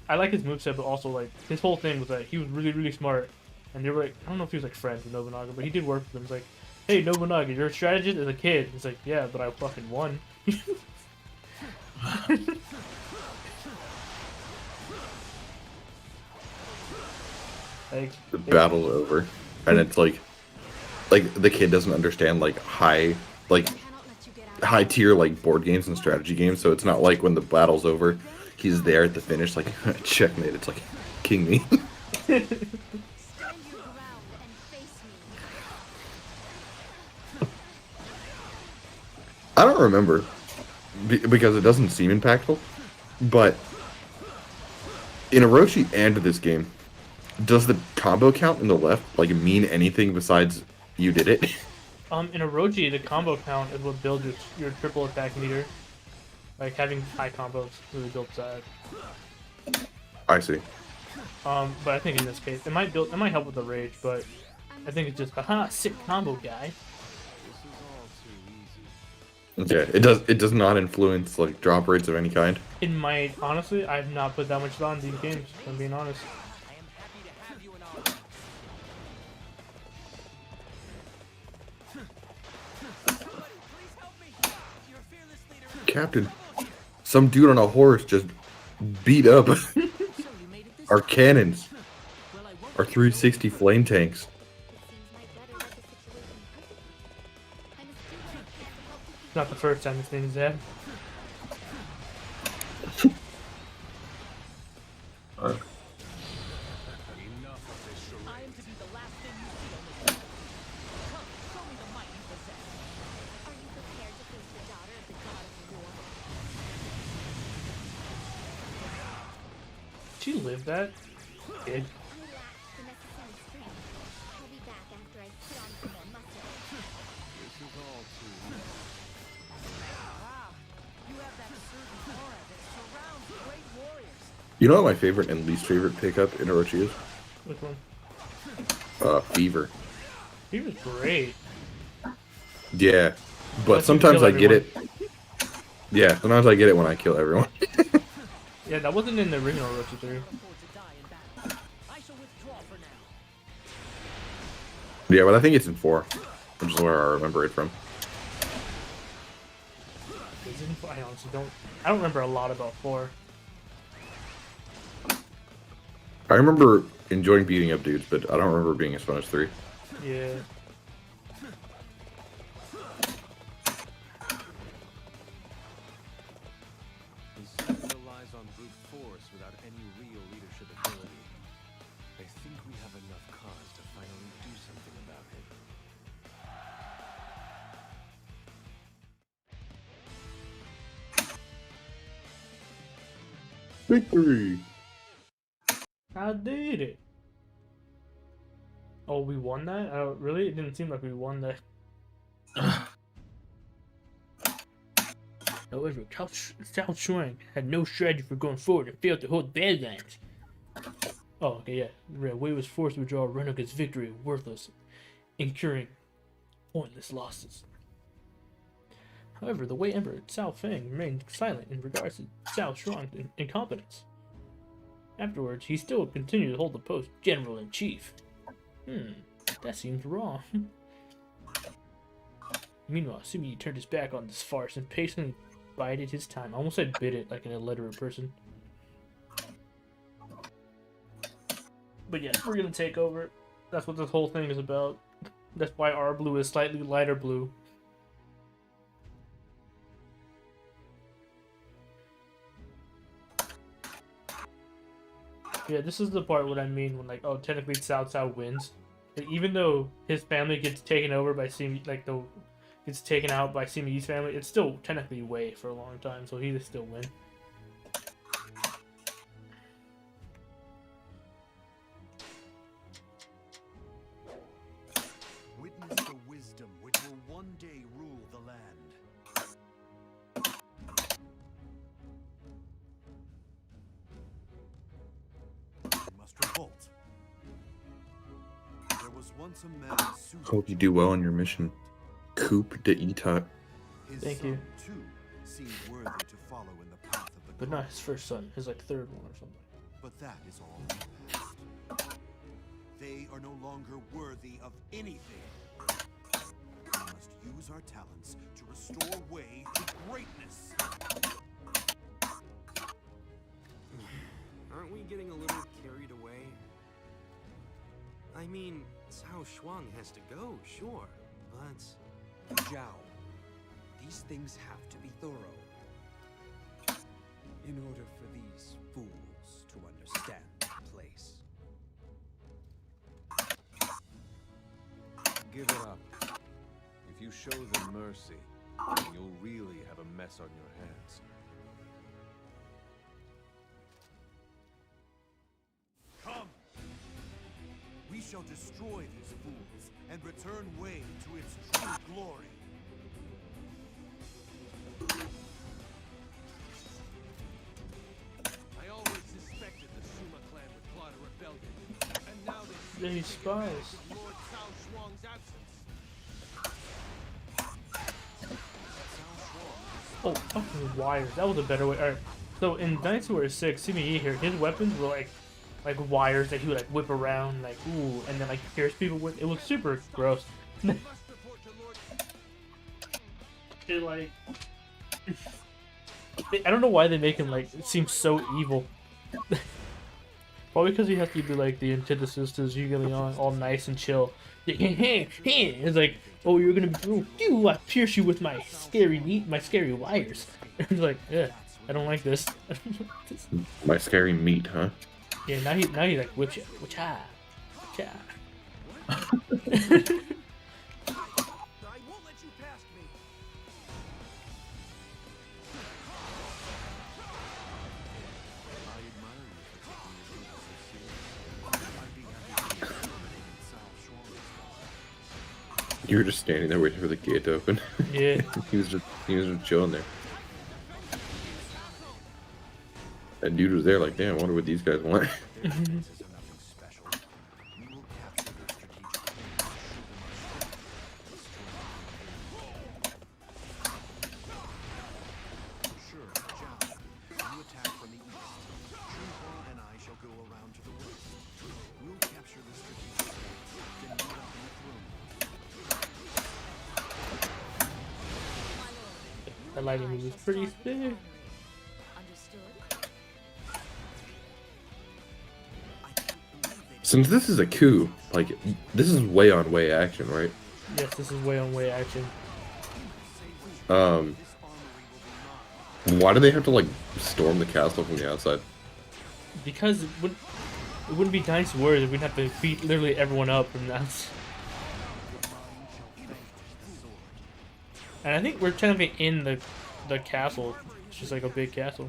I like his moveset, but also like his whole thing was that he was really, really smart. And they were like, I don't know if he was like friends with Nobunaga, but he did work with them. He's like, hey Nobunaga, you're a strategist as a kid. He's like, yeah, but I fucking won. Like The battle's over, and it's like the kid doesn't understand like high tier like board games and strategy games. So it's not like when the battle's over, he's there at the finish like checkmate. It's like king me. Stand your ground and face me. I don't remember because it doesn't seem impactful, but in Orochi and this game, does the combo count in the left like mean anything besides you did it? In Orochi, the combo count is what builds your triple attack meter. Like having high combos really builds that. I see. But I think in this case, it might help with the rage, but I think it's just haha sick combo guy. Okay, it does not influence like drop rates of any kind. It might, honestly, I've not put that much thought into these games, if I'm being honest. I am happy to have you in our ranks. Please help me. Your fearless leader is Captain, some dude on a horse just beat up so you made it this our cannons, well, I won't our 360 flame tanks. It seems my brother read the situation perfectly. I must do what I can to help defeat It's not the first time this thing's dead. I am to be the last thing you see on this planet. Come, show me the might you possess. Are you prepared to face the daughter of the god of war? Did she live that? Kid. Relax the necessary strength. I'll be back after I put on some more muscle. This is all too easy. Ah, you have that certain aura that surrounds great warriors. You know what my favorite and least favorite pickup in Orochi is? Which one? Fever. He was great. Yeah, but Unless you sometimes kill I get it. everyone. Yeah, sometimes I get it when I kill everyone. Yeah, that wasn't in the original Orochi 3. Afford to die in battle. I shall withdraw for now. Yeah, but I think it's in 4, which is where I remember it from. I honestly don't. I don't remember a lot about 4. I remember enjoying beating up dudes, but I don't remember it being as fun as 3. Yeah. He soon relies on brute force without any real leadership ability. I think we have enough cause to finally do something about him. Victory! I did it. Oh, we won that? Really? It didn't seem like we won that. However, Cao Shuang had no strategy for going forward and failed to hold Badlands. Oh, okay, yeah. Wei was forced to withdraw Renaga's victory, worthless, incurring pointless losses. However, the Wei Emperor Cao Feng remained silent in regards to Cao Shuang's incompetence. Afterwards, he still continued to hold the post General-in-Chief. That seems wrong. Meanwhile, Sumi Yi turned his back on this farce and patiently bided his time. I almost said bid it like an illiterate person. But yeah, we're gonna take over. That's what this whole thing is about. That's why our blue is slightly lighter blue. Yeah, this is the part what I mean when like, oh, technically Cao Cao wins. Like, even though his family gets taken over by Simi, like gets taken out by Simi Yi's family, it's still technically Wei for a long time, so he would still win. Witness the wisdom which will one day rule the land. We must revolt. There was once a man suited Hope you to do well rule on your the mission. land. Coup de Etat. His Thank son, you. too, seemed worthy to follow in the path of the But not gods. his first son, his like third one or something. But that is all in the past. They are no longer worthy of anything. We must use our talents to restore Wei to greatness. me getting a little carried away? I mean, Cao Shuang has to go, sure, but... Zhao, these things have to be thorough. In order for these fools to understand the place. Give it up. If you show them mercy, you'll really have a mess on your hands. Come! We shall destroy these fools and return Wei to its true glory. I always suspected the Suma clan would plot a rebellion. And now they They spies. Lord Cao Shuang's absence. Oh, fucking wires. That was a better way. Alright. So in Dynasty Warriors 6, Sima Yi here, his weapons were like wires that he would like whip around, like ooh, and then like pierce people with. It was super gross. It like I don't know why they make him like seem so evil. Probably because he has to be like the antithesis to Zhuge all nice and chill. It's like, oh, you're gonna be, oh, I pierce you with my scary wires. It's like, yeah, I don't like this. My scary meat, huh? Yeah, now he like whips you, cha. I won't let you past me. I admire you for taking your duty so seriously. I'd be happy to accommodate Cao Shuang. You were just standing there waiting for the gate to open. Yeah. he was just chilling there. That dude was there like, damn, I wonder what these guys want. Their defenses are nothing special. We will capture their strategic point, show them our strength, destroy them. Sure, Zhao, you attack from the east. Xinhua and I shall go around to the west. We'll capture the strategic point, then meet up in the throne room. That lighting was pretty sick. Understood? Since this is a coup, like, this is way on way action, right? Yes, this is way on way action. Why do they have to, like, storm the castle from the outside? Because it wouldn't be Dynasty Warriors if we'd have to beat literally everyone up from that. And I think we're technically in the castle. It's just like a big castle.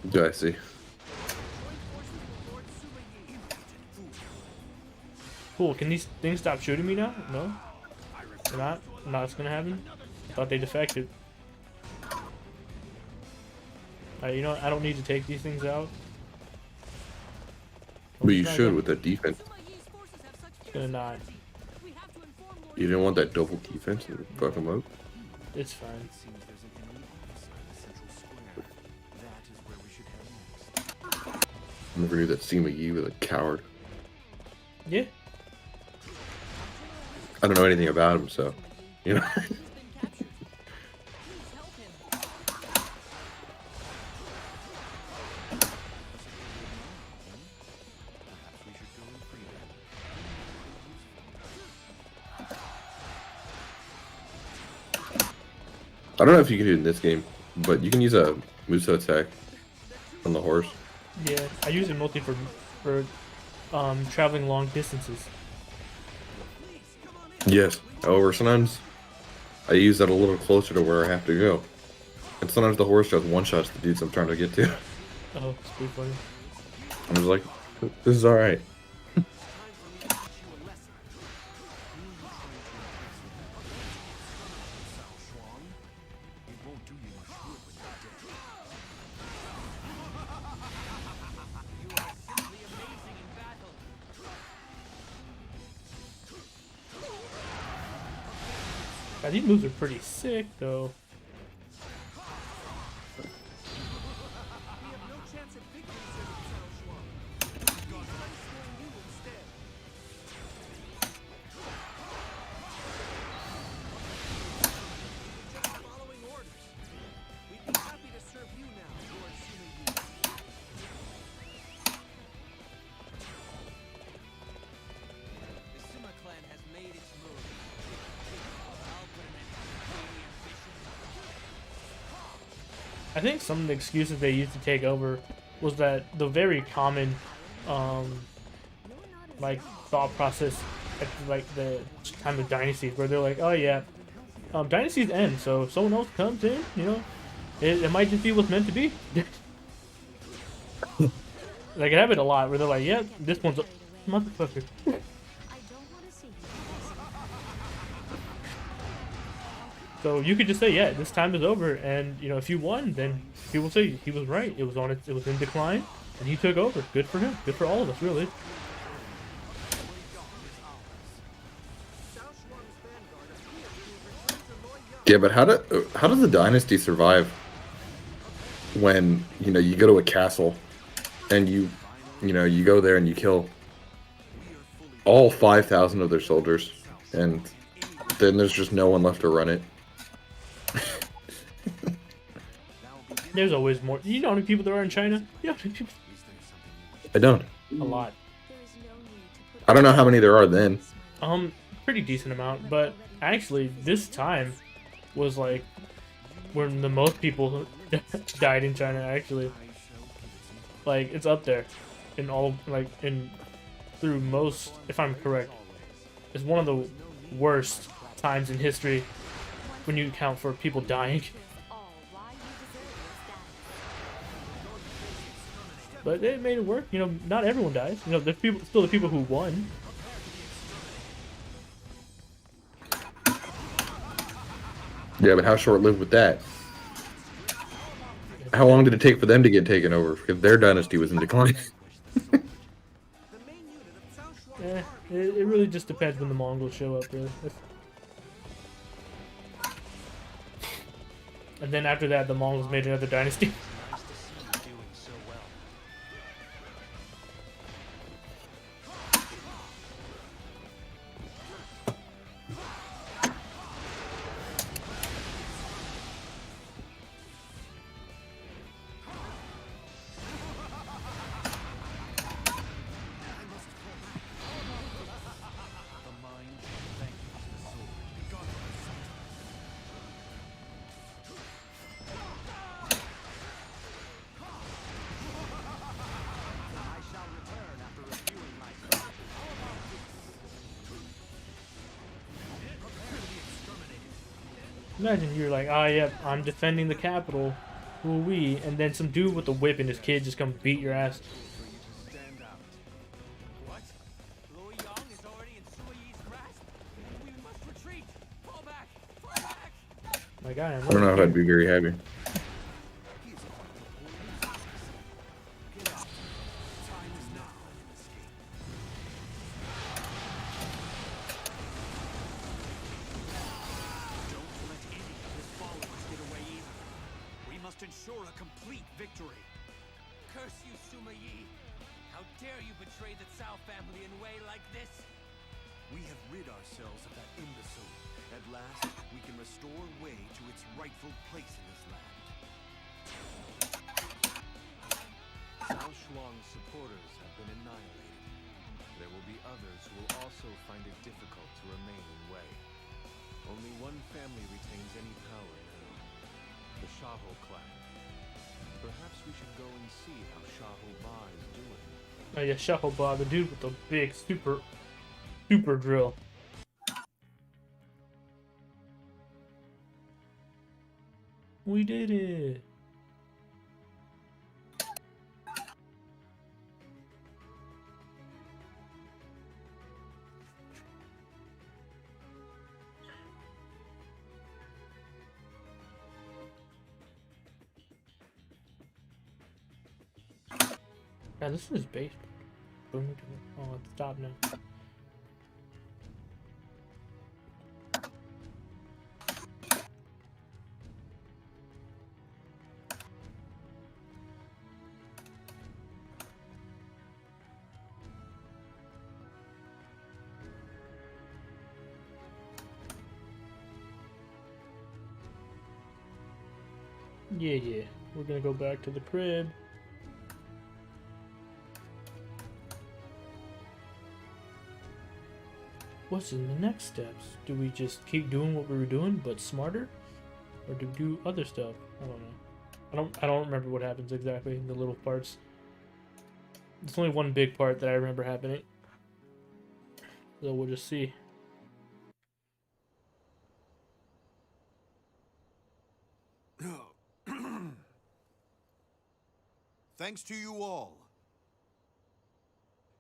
Do I see? Cool, can these things stop shooting me now? No? They're not? No, it's gonna happen? I thought they defected. Alright, you know what? I don't need to take these things out. But you should with that defense. It's gonna not. You didn't want that double defense to fuck them up? It's fine. It seems there's an enemy officer in the central square. That is where we should head next. I never knew that Sima Yi was a coward. Yeah. I don't know anything about him, so, you know. Perhaps we should go and free them. I don't know if you can do it in this game, but you can use a Muso attack on the horse. Yeah, I use it mostly for traveling long distances. Yes. Or sometimes I use that a little closer to where I have to go. And sometimes the horse just one-shots the dudes I'm trying to get to. Oh, it's pretty funny. I'm just like, this is alright. God, these moves are pretty sick, though. I think some of the excuses they used to take over was that the very common, like thought process at like the time of dynasties, where they're like, oh yeah, dynasties end, so if someone else comes in, you know, it might just be what's meant to be. Like it happened a lot where they're like, yeah, this one's a motherfucker. I don't want to see you. So you could just say, yeah, this time is over, and you know, if you won, then people say he was right. It was on it was in decline, and he took over. Good for him. Good for all of us, really. Yeah, but how does the dynasty survive when you go to a castle and you go there and you kill all 5,000 of their soldiers, and then there's just no one left to run it? There's always more. You know how many people there are in China? Yeah, I don't. a lot. I don't know how many there are then. Pretty decent amount, but actually, this time was like when the most people died in China. Actually, like it's up there in all through most. If I'm correct, it's one of the worst times in history when you account for people dying. But they made it work. You know, not everyone dies. You know, there's people, still the people who won. Yeah, but how short-lived with that? How long did it take for them to get taken over? Because their dynasty was in decline. It really just depends when the Mongols show up, really. And then after that, the Mongols made another dynasty. Imagine you're like, ah, yeah, I'm defending the capital, woo-wee, and then some dude with a whip and his kid just come beat your ass. What? Luoyang is already in Sui Yi's grasp? We must retreat! Fall back! Fall back! My guy, I don't know if I'd be very happy. Ensure a complete victory. Curse you, Sima Yi! How dare you betray the Cao family in a way like this? We have rid ourselves of that imbecile. At last, we can restore Wei to its rightful place in this land. Cao Shuang's supporters have been annihilated. There will be others who will also find it difficult to remain in Wei. Only one family retains any power now. The Shaho clan. Perhaps we should go and see how Shaho Ba is doing. Oh yeah, Shaho Ba, the dude with the big super drill. We did it. Yeah, this is base. Oh, it's stopped now. Yeah. We're gonna go back to the crib. What's in the next steps? Do we just keep doing what we were doing, but smarter? Or do we do other stuff? I don't know. I don't remember what happens exactly in the little parts. There's only one big part that I remember happening. So we'll just see. Thanks to you all,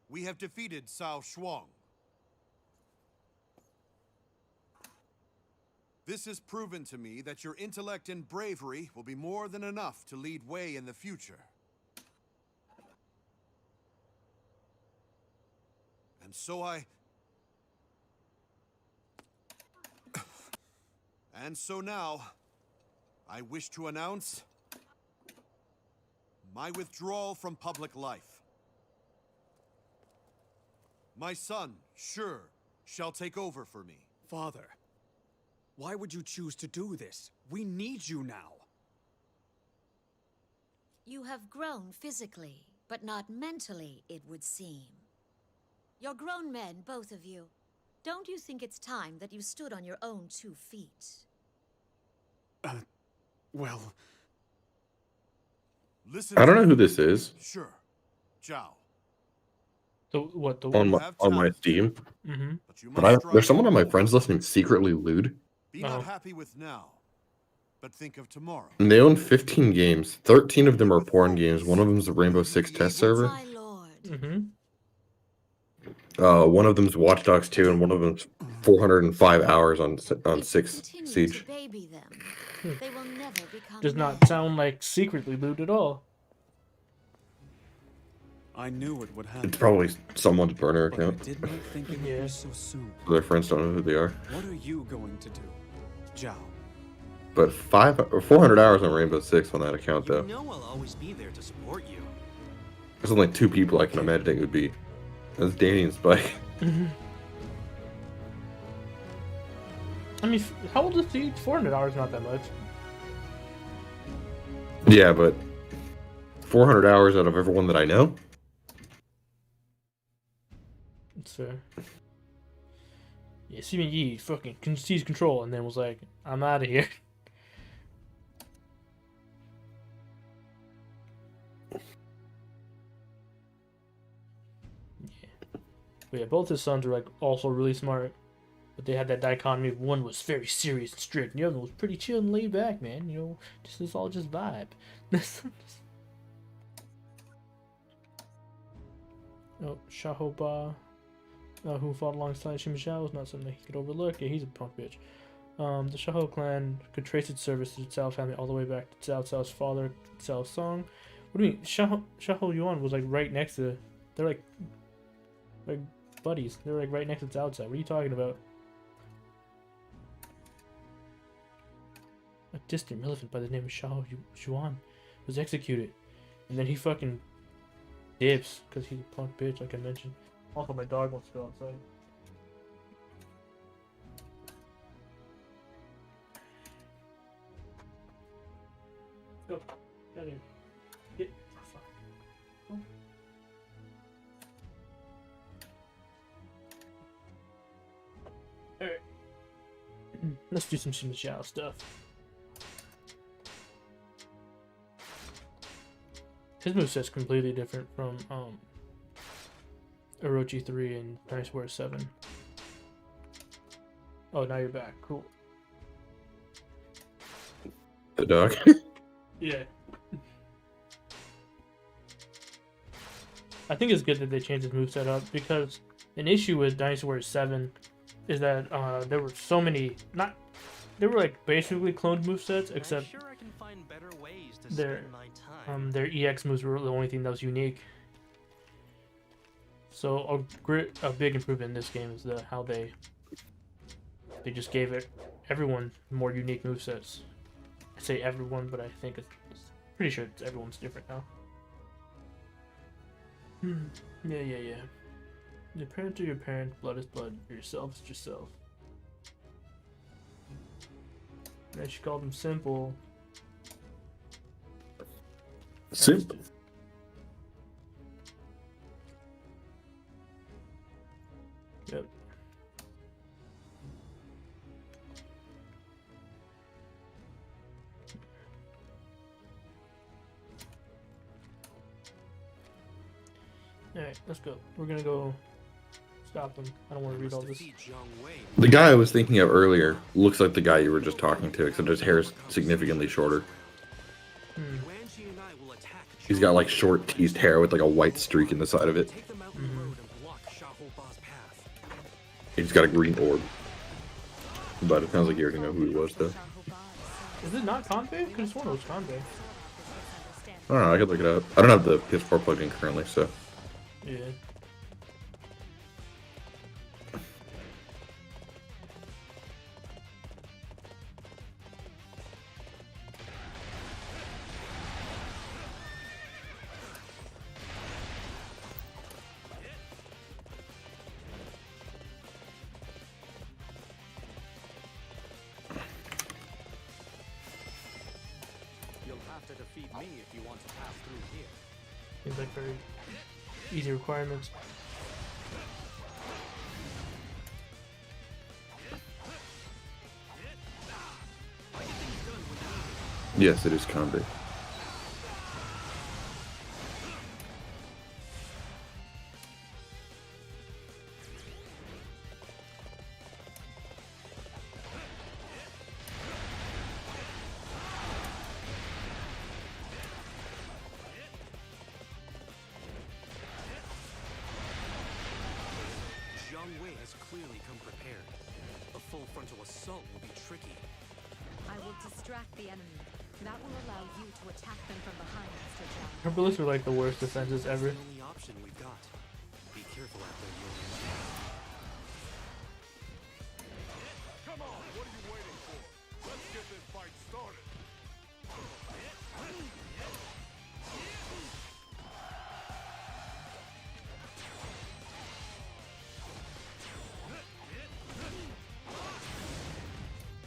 we have defeated Cao Shuang. This has proven to me that your intellect and bravery will be more than enough to lead Wei in the future. And so now, I wish to announce my withdrawal from public life. My son, Shi, shall take over for me. Father, why would you choose to do this? We need you now. You have grown physically, but not mentally, it would seem. You're grown men, both of you. Don't you think it's time that you stood on your own 2 feet? Well... Listen I don't to know me. who this is Sure. Zhao. The what the on my Steam, Mm-hmm. But you but must strive there's someone on my forward. friends list named Secretly Lewd, Be Oh. not happy with now, but think of tomorrow. and they own 15 games. 13 of them are porn games. One of them's the Rainbow Six test server. My lord. Mm-hmm. One of them's Watch Dogs 2, and one of them's 405 hours on If you Six continue Siege. to baby them, they will never become Does men. not sound like secretly lewd at all. I knew it would happen. It's probably someone's burner But I account. did not think it would Yeah. be so soon. Their friends don't know who they are. What are you going to do, Zhao? But 400 hours on Rainbow Six on that account, You though. know I'll always be there to support you. There's only 2 people I can imagine it would be. That's Danny and Spike. I mean, how old is he? 400 hours, not that much. Yeah, but 400 hours out of everyone that I know? It's fair. Yeah, Stephen Yee fucking seized control and then was like, I'm out of here. Yeah. But yeah, both his sons are like also really smart. But they had that dichotomy of one was very serious and strict, and the other was pretty chill and laid back, man. You know, this is all just vibe. Oh, Shahoba, who fought alongside Shima Zhao, was not something he could overlook. Yeah, he's a punk bitch. The Shaho clan could trace its service to the Cao family all the way back to Cao Cao's father, Cao Song. What do you mean? Shaho Yuan was like right next to. They're like buddies. They're like right next to Cao Cao. What are you talking about? A distant relative by the name of Shaho Yuan was executed, and then he fucking dips because he's a punk bitch, like I mentioned. Also, my dog wants to go outside. Go. Down here. Get. Fuck. Alright. Let's do some Shima Zhao stuff. His moveset's completely different from Orochi 3 and Dynasty Warriors 7. Oh, now you're back. Cool. The dog. Yeah. I think it's good that they changed his moveset up because an issue with Dynasty Warriors 7 is that there were so many they were like basically cloned movesets except I'm sure I can find better ways to their spend my time. their EX moves were the only thing that was unique. So a big improvement in this game is how they just gave everyone more unique movesets. I say everyone, but I think it's pretty sure everyone's different now. Yeah. Your parents are your parents, blood is blood, yourself is yourself. And she called them simple. Simple. Yep. Alright, let's go. We're gonna go stop them. I don't want to read all this. The guy I was thinking of earlier looks like the guy you were just talking to, except his hair is significantly shorter. He's got like short teased hair with like a white streak in the side of it. He's got a green orb. But it sounds like you already know who he was, though. Is it not Kanbei? Because one was Kanbei. I don't know, I could look it up. I don't have the PS4 plugged in currently, so. Yeah. To defeat me if you want to pass through here. Seems like very easy requirements. Yes, it is Kanbei. Clearly come prepared. A full frontal assault will be tricky. I will distract the enemy. That will allow you to attack them from behind, Mr. John. Her bullets are like the worst defenses ever. That's the only option we've got. Be careful out there, Yoran. Come on, what are you waiting for? Let's get this fight started.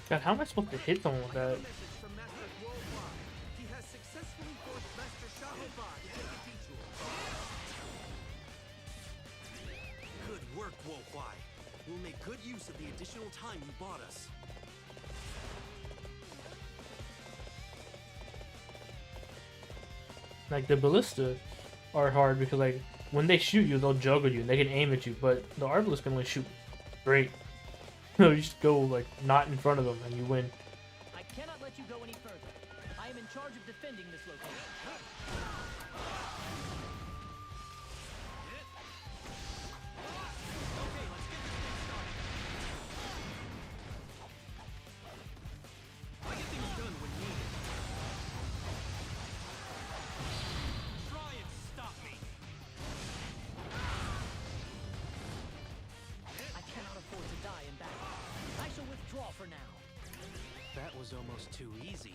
God, how am I supposed to hit someone with that? He has successfully forced Master Shahoba to take a detour. Good work, Wohwai. We'll make good use of the additional time you bought us. Like the ballista are hard because like when they shoot you, they'll juggle you and they can aim at you, but the arbalist can only shoot straight. You just go like not in front of them and you win. I cannot let you go any further. I am in charge of defending this location. I get things done when needed. Try and stop me. I cannot afford to die in battle. I shall withdraw for now. That was almost too easy.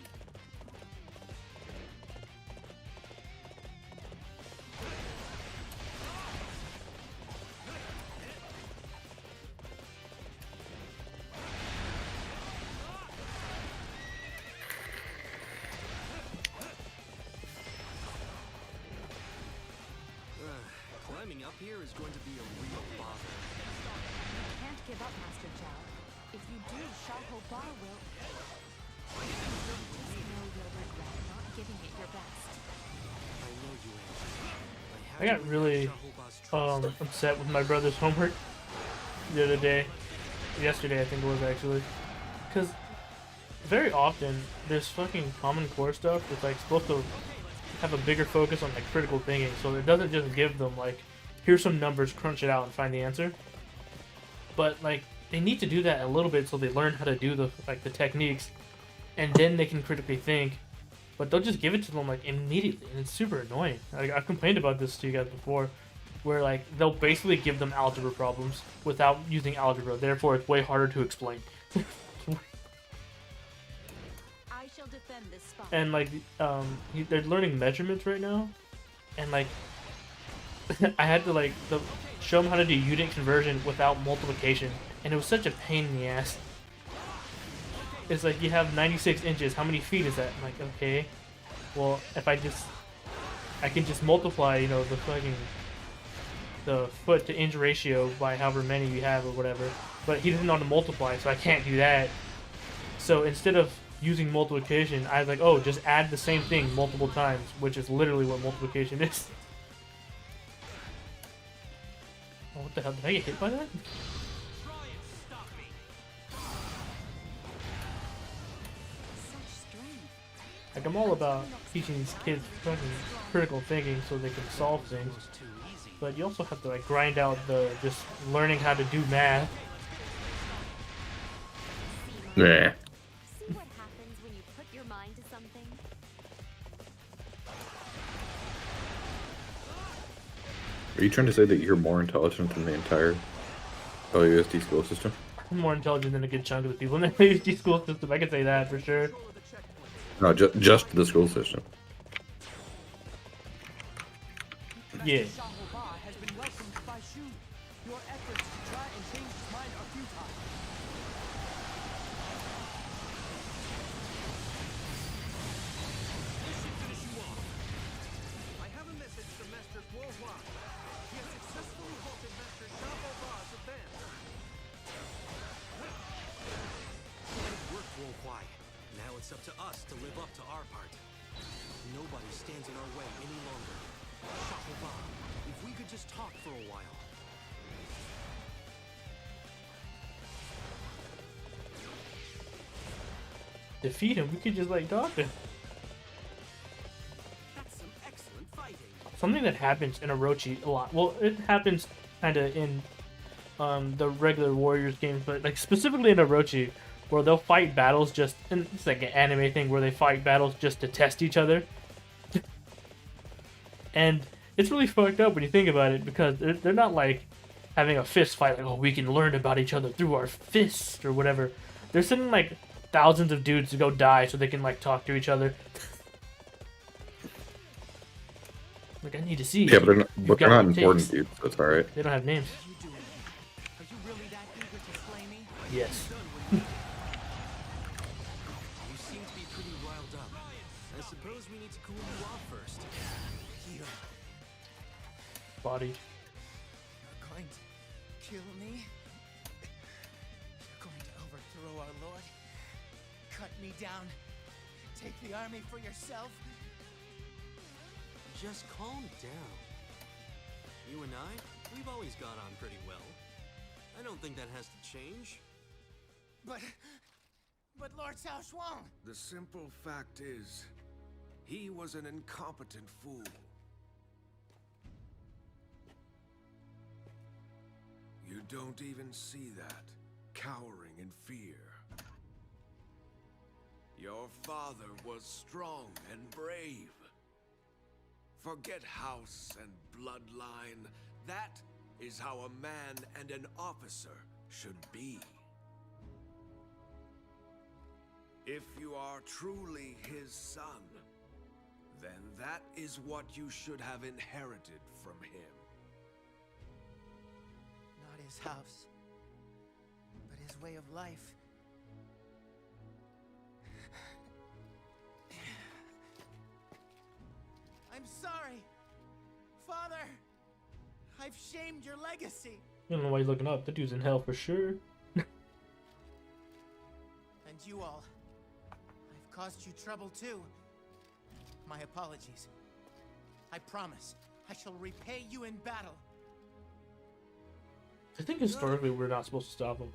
Climbing up here is going to be a real bother. You can't give up, Master Zhao. If you do, Shahoba will... Just know you'll regret not giving it your best. I know you ain't. I got really upset with my brother's homework the other day. Yesterday, I think it was actually. Because very often, there's fucking Common Core stuff that's like supposed to have a bigger focus on like critical thinking. So it doesn't just give them like, here's some numbers, crunch it out and find the answer. But like, they need to do that a little bit so they learn how to do the like the techniques, and then they can critically think. But they'll just give it to them like immediately, and it's super annoying. Like, I've complained about this to you guys before, where like they'll basically give them algebra problems without using algebra. Therefore, it's way harder to explain. I shall defend this spot. And like, they're learning measurements right now, and like, I had to like show them how to do unit conversion without multiplication, and it was such a pain in the ass. It's like, you have 96 inches, how many feet is that? I'm like, okay, well, if I can just multiply, you know, the foot to inch ratio by however many you have or whatever, but he doesn't know how to multiply, so I can't do that. So instead of using multiplication, I was like, oh, just add the same thing multiple times, which is literally what multiplication is. Oh, what the hell? Did I get hit by that? Try and stop me. Such strength. Like, I'm all about teaching these kids fucking critical thinking so they can solve things. Too easy. But you also have to, like, grind out the just learning how to do math. Nah. See what happens when you put your mind to something? Are you trying to say that you're more intelligent than the entire LUSD school system? I'm more intelligent than a good chunk of the people in the PhD school system. I can say that for sure. No, just the school system. Yeah. Shahobah has been welcomed by Shu. Your efforts to try and change his mind are futile. This should finish you off. I have a message from Master Guo Huai. He has successfully halted Master Shahobah's advance. Good work, Guo Huai. Now it's up to us to live up to our part. Nobody stands in our way any longer. Shahobah, if we could just talk for a while. Defeat him. We could just, like, talk to him. That's some excellent fighting. Something that happens in Orochi a lot. Well, it happens kind of in the regular Warriors games, but, like, specifically in Orochi, where they'll fight battles just, and it's like an anime thing where they fight battles just to test each other. And it's really fucked up when you think about it, because they're not like having a fist fight, like, oh, we can learn about each other through our fists or whatever. They're sending like thousands of dudes to go die so they can like talk to each other. Like, I need to see. Yeah, but You've got they're not what it important, takes. dude. So it's alright. They don't have names. What are you doing? Are you really that eager to slay me? Yes. You seem to be pretty riled up. I suppose we need to cool you off first. Here. Body. You're going to kill me? You're going to overthrow our lord? Cut me down? Take the army for yourself? Just calm down. You and I, we've always got on pretty well. I don't think that has to change. But Lord Cao Shuang! The simple fact is, he was an incompetent fool. You don't even see that, cowering in fear. Your father was strong and brave. Forget house and bloodline. That is how a man and an officer should be. If you are truly his son, then that is what you should have inherited from him. Not his house, but his way of life. I'm sorry, Father. I've shamed your legacy. I don't know why you're looking up. That dude's in hell for sure. And you all. I've caused you trouble too. My apologies. I promise, I shall repay you in battle. I think historically we're not supposed to stop him.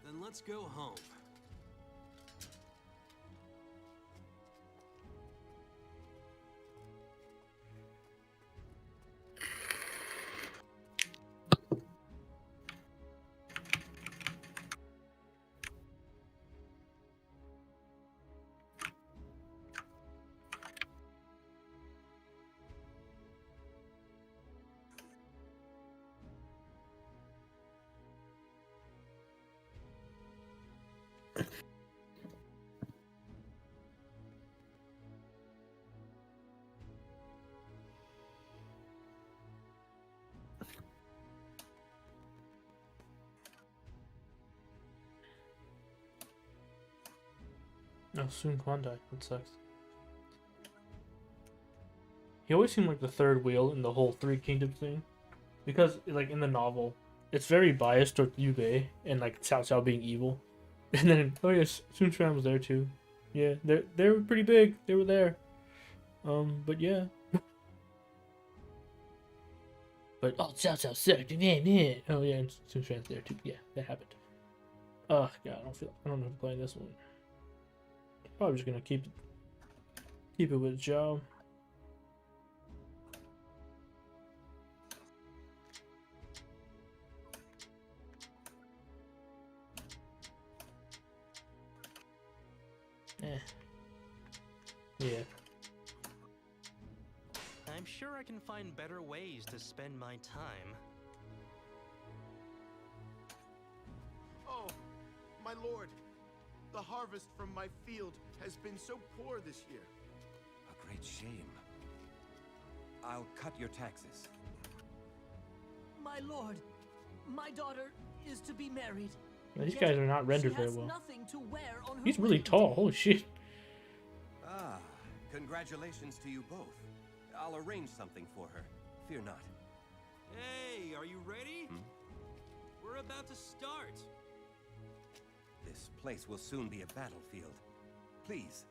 Then let's go home. Oh, soon Quan died. That sucks. He always seemed like the third wheel in the whole Three Kingdoms thing. Because, like, in the novel, it's very biased towards Liu Bei and, like, Cao Cao being evil. And then, oh yes, Sun Quan was there too. Yeah, they were pretty big. They were there. But yeah. But oh, Cao Cao sucked. Yeah. Oh yeah, and Sun Quan's there too. Yeah, that happened. Oh god, I don't know if I'm playing this one. Probably just gonna keep it with Zhao. Yeah. I'm sure I can find better ways to spend my time. Oh, my lord. The harvest from my field has been so poor this year. A great shame. I'll cut your taxes. My lord, my daughter is to be married. These Yet guys are not rendered she very has well. nothing to wear on her He's really wedding tall. day. Holy shit. Ah, congratulations to you both. I'll arrange something for her. Fear not. Hey, are you ready? We're about to start. This place will soon be a battlefield. Please,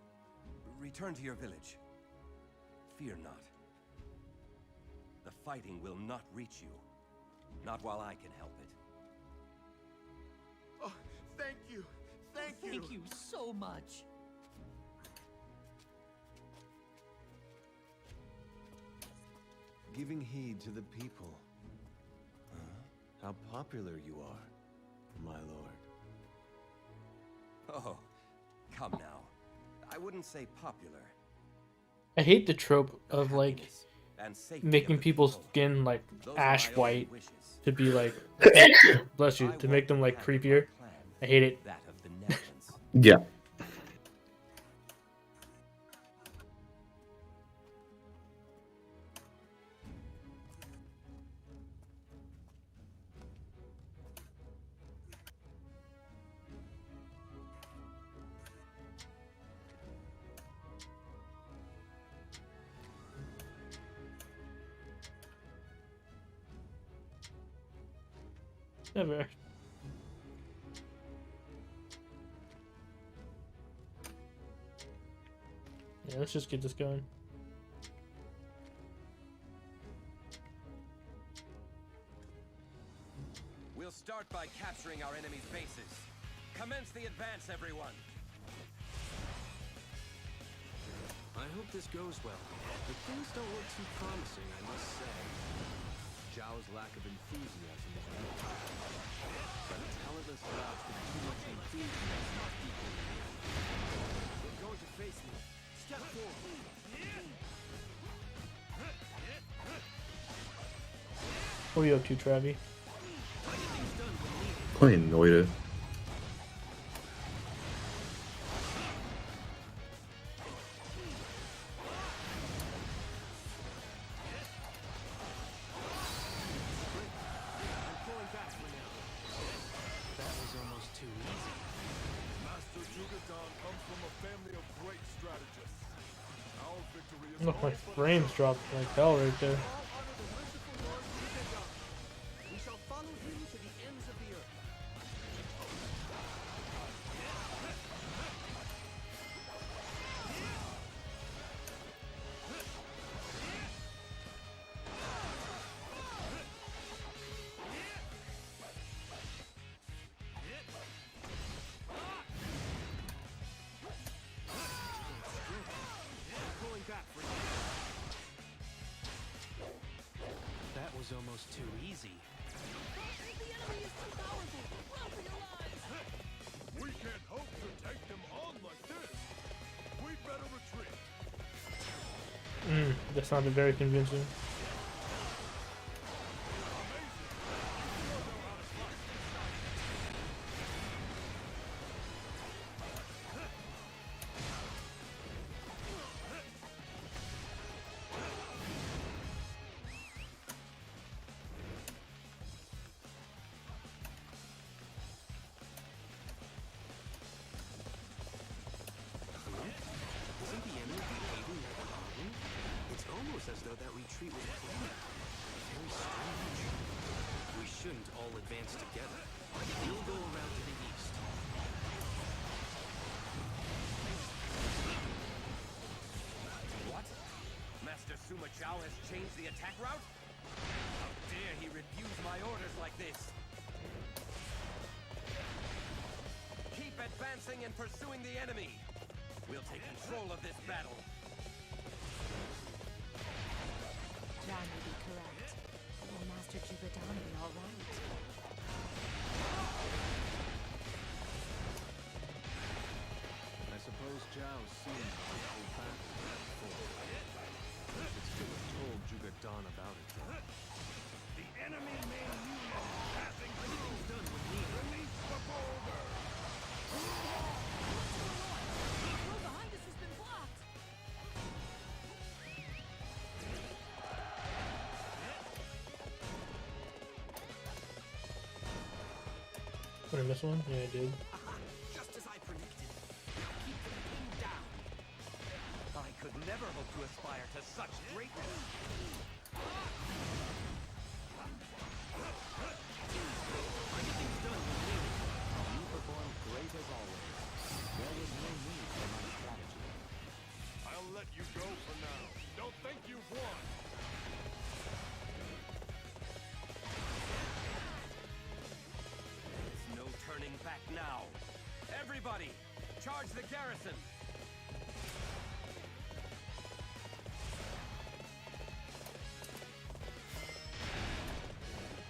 return to your village. Fear not. The fighting will not reach you. Not while I can help it. Oh, thank you. Thank you. Thank you so much. Giving heed to the people. How popular you are, my lord. Oh, come now. I wouldn't say popular. I hate the trope of like Happiness and safety making of the people's people. skin like Those are ash my only white wishes. to be like bless you, I to want make them the like path of my creepier. clan, I hate it. that of benevolence. Yeah. Never. Yeah, let's just get this going. We'll start by capturing our enemy's bases. Commence the advance, everyone. I hope this goes well, but things don't look too promising, I must say. Zhao's lack of enthusiasm is real. But a talentless louse with too much enthusiasm is equally real. They're going to face me. Step forward. What are you up to, Travi? Playing Noida. That was almost too easy. Master Jugadan comes from a family of great strategists. Our victory is Look, my all but frames dropped like hell right there. all under the merciful Lord Jugadan. We shall follow him to the ends of the earth. Pulling back for That was almost too easy. We can't hope to take them on like this. We better retreat. That sounded very convincing. Isn't the enemy behaving like an army? It's almost as though that retreat was planned. Very strange. We shouldn't all advance together. We'll go around to the east. What? Master Suma Chao has changed the attack route? How dare he refuse my orders like this? Keep advancing and pursuing the enemy. We'll take control of this battle. John may be correct. Will Master Jubadan be all right? I suppose Zhao's seen how to hold back before. I should still have told Jugadan about it. The enemy main unit passing through. Done with me. Release the boulder. The road behind us has been blocked. Did I miss one? Yeah, I did. Just as I predicted. Keep the king down. I could never hope to aspire to such greatness. Everything's done with me. You performed great as always. There was no need for my strategy. I'll let you go for now. Don't think you've won. There's no turning back now. Everybody, charge the garrison.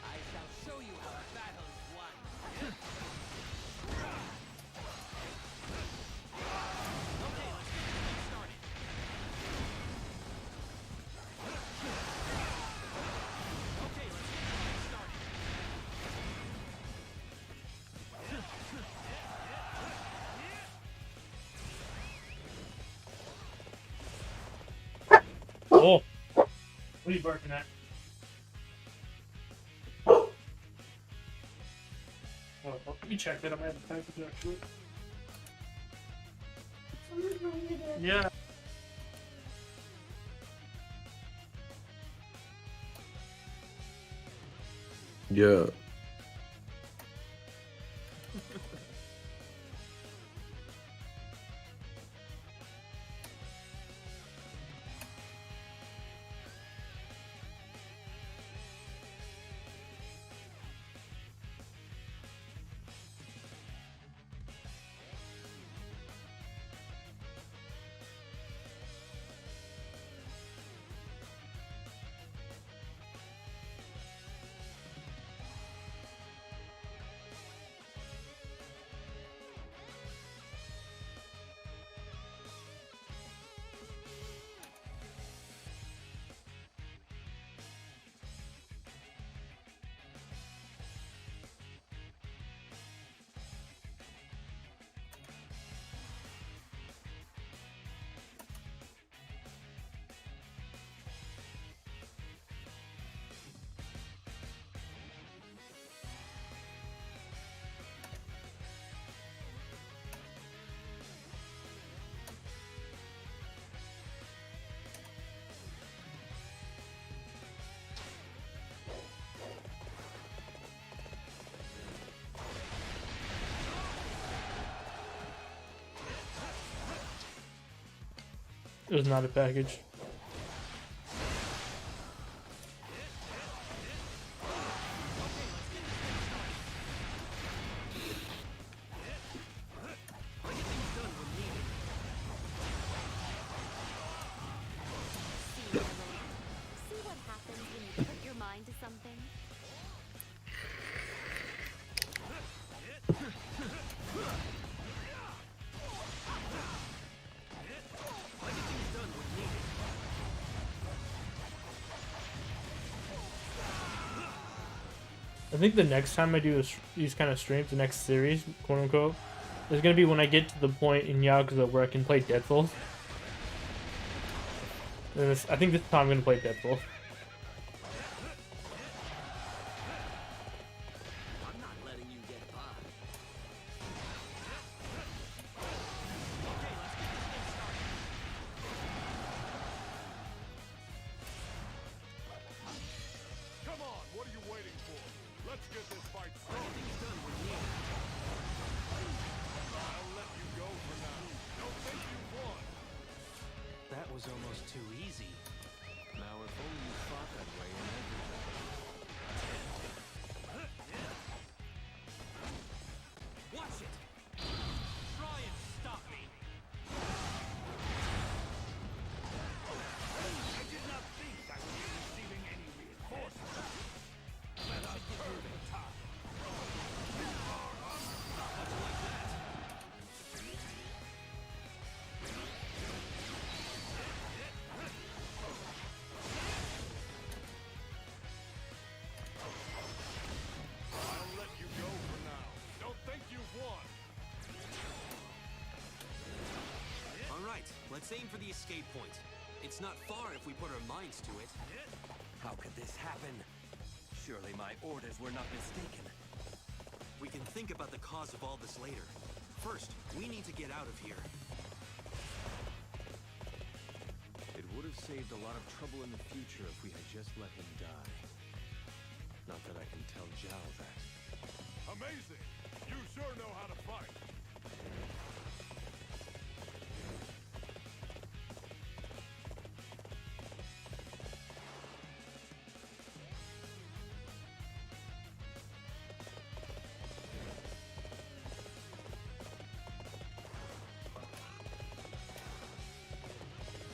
I shall show you how battle is won. Okay, let's get this thing started. Okay, let's get this thing started. Oh! What are you barking at? Oh, let me check that. I might have a package actually. Yeah. Yeah. It was not a package. See what happens when you put your mind to something? I think the next time I do these kind of streams, the next series, quote unquote, is gonna be when I get to the point in Yakuza where I can play Dead Souls. And I think this time I'm gonna play Dead Souls. I'm not letting you get by. Come on, what are you waiting for? Let's get this fight started. Everything's done with me. I'll let you go for now. Don't think you've won. That was almost too easy. Now, if only you fought that way in everything. same for the escape point. It's not far if we put our minds to it. How could this happen? Surely my orders were not mistaken. We can think about the cause of all this later. First, we need to get out of here. It would have saved a lot of trouble in the future if we had just let him die. Not that I can tell Zhao that. Amazing! You sure know how to fight.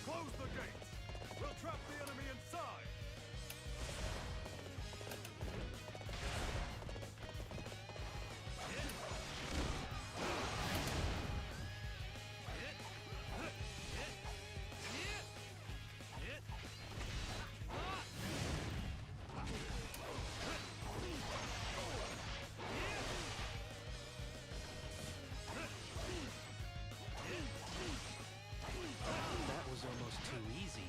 Close the gates! We'll trap the enemy inside! That was almost too easy.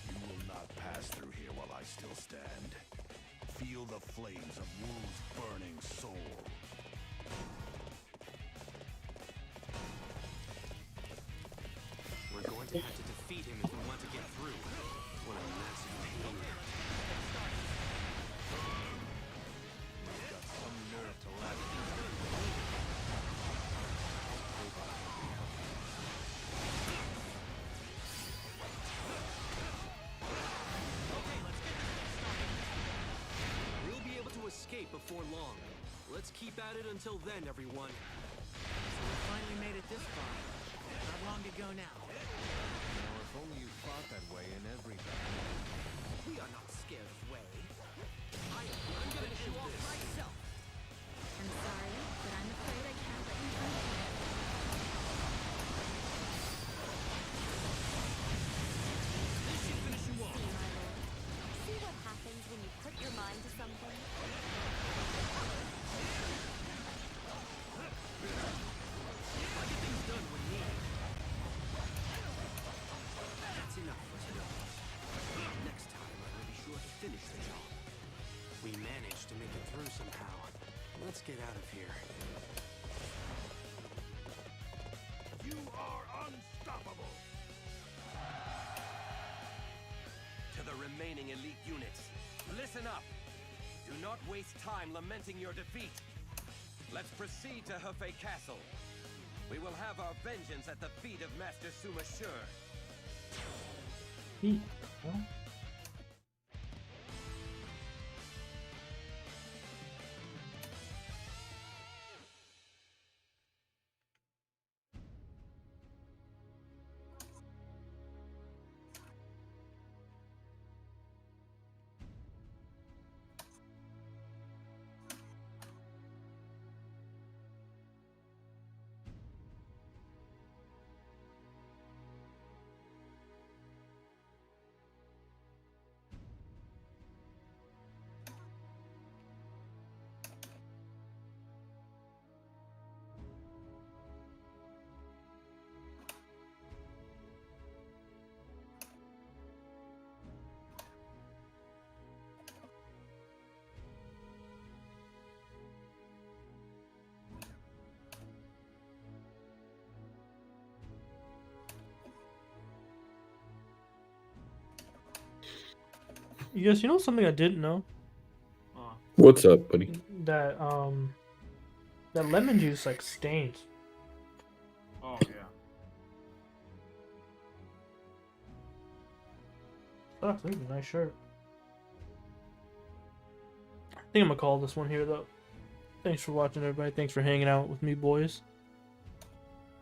You will not pass through here while I still stand. Feel the flames of Wu's burning soul. We're going to have to defeat him if we want to get through. What a massive pain. Got some nerve to laugh at these. Okay, let's get this started. We'll be able to escape before long. Let's keep at it until then, everyone. So we finally made it this far. Not long to go now. Now, if only you fought that way in every battle. We are not scared of Wei. I'm gonna show this. Myself. I'm sorry, but I'm afraid I can't let you do it. This should finish you off. See, my lord. See what happens when you put your mind to something? I get things done when needed. That's enough for today. Next time, I will be sure to finish the job. We managed to make it through somehow. Let's get out of here. You are unstoppable! To the remaining elite units, listen up! Do not waste time lamenting your defeat. Let's proceed to Hefei Castle. We will have our vengeance at the feet of Master Suma Sure. You guys, you know something I didn't know? What's up, buddy? That that lemon juice like stains. Oh yeah. Sucks. This is a nice shirt. I think I'm gonna call this one here though. Thanks for watching, everybody. Thanks for hanging out with me, boys.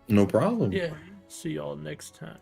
No problem. Yeah. See y'all next time.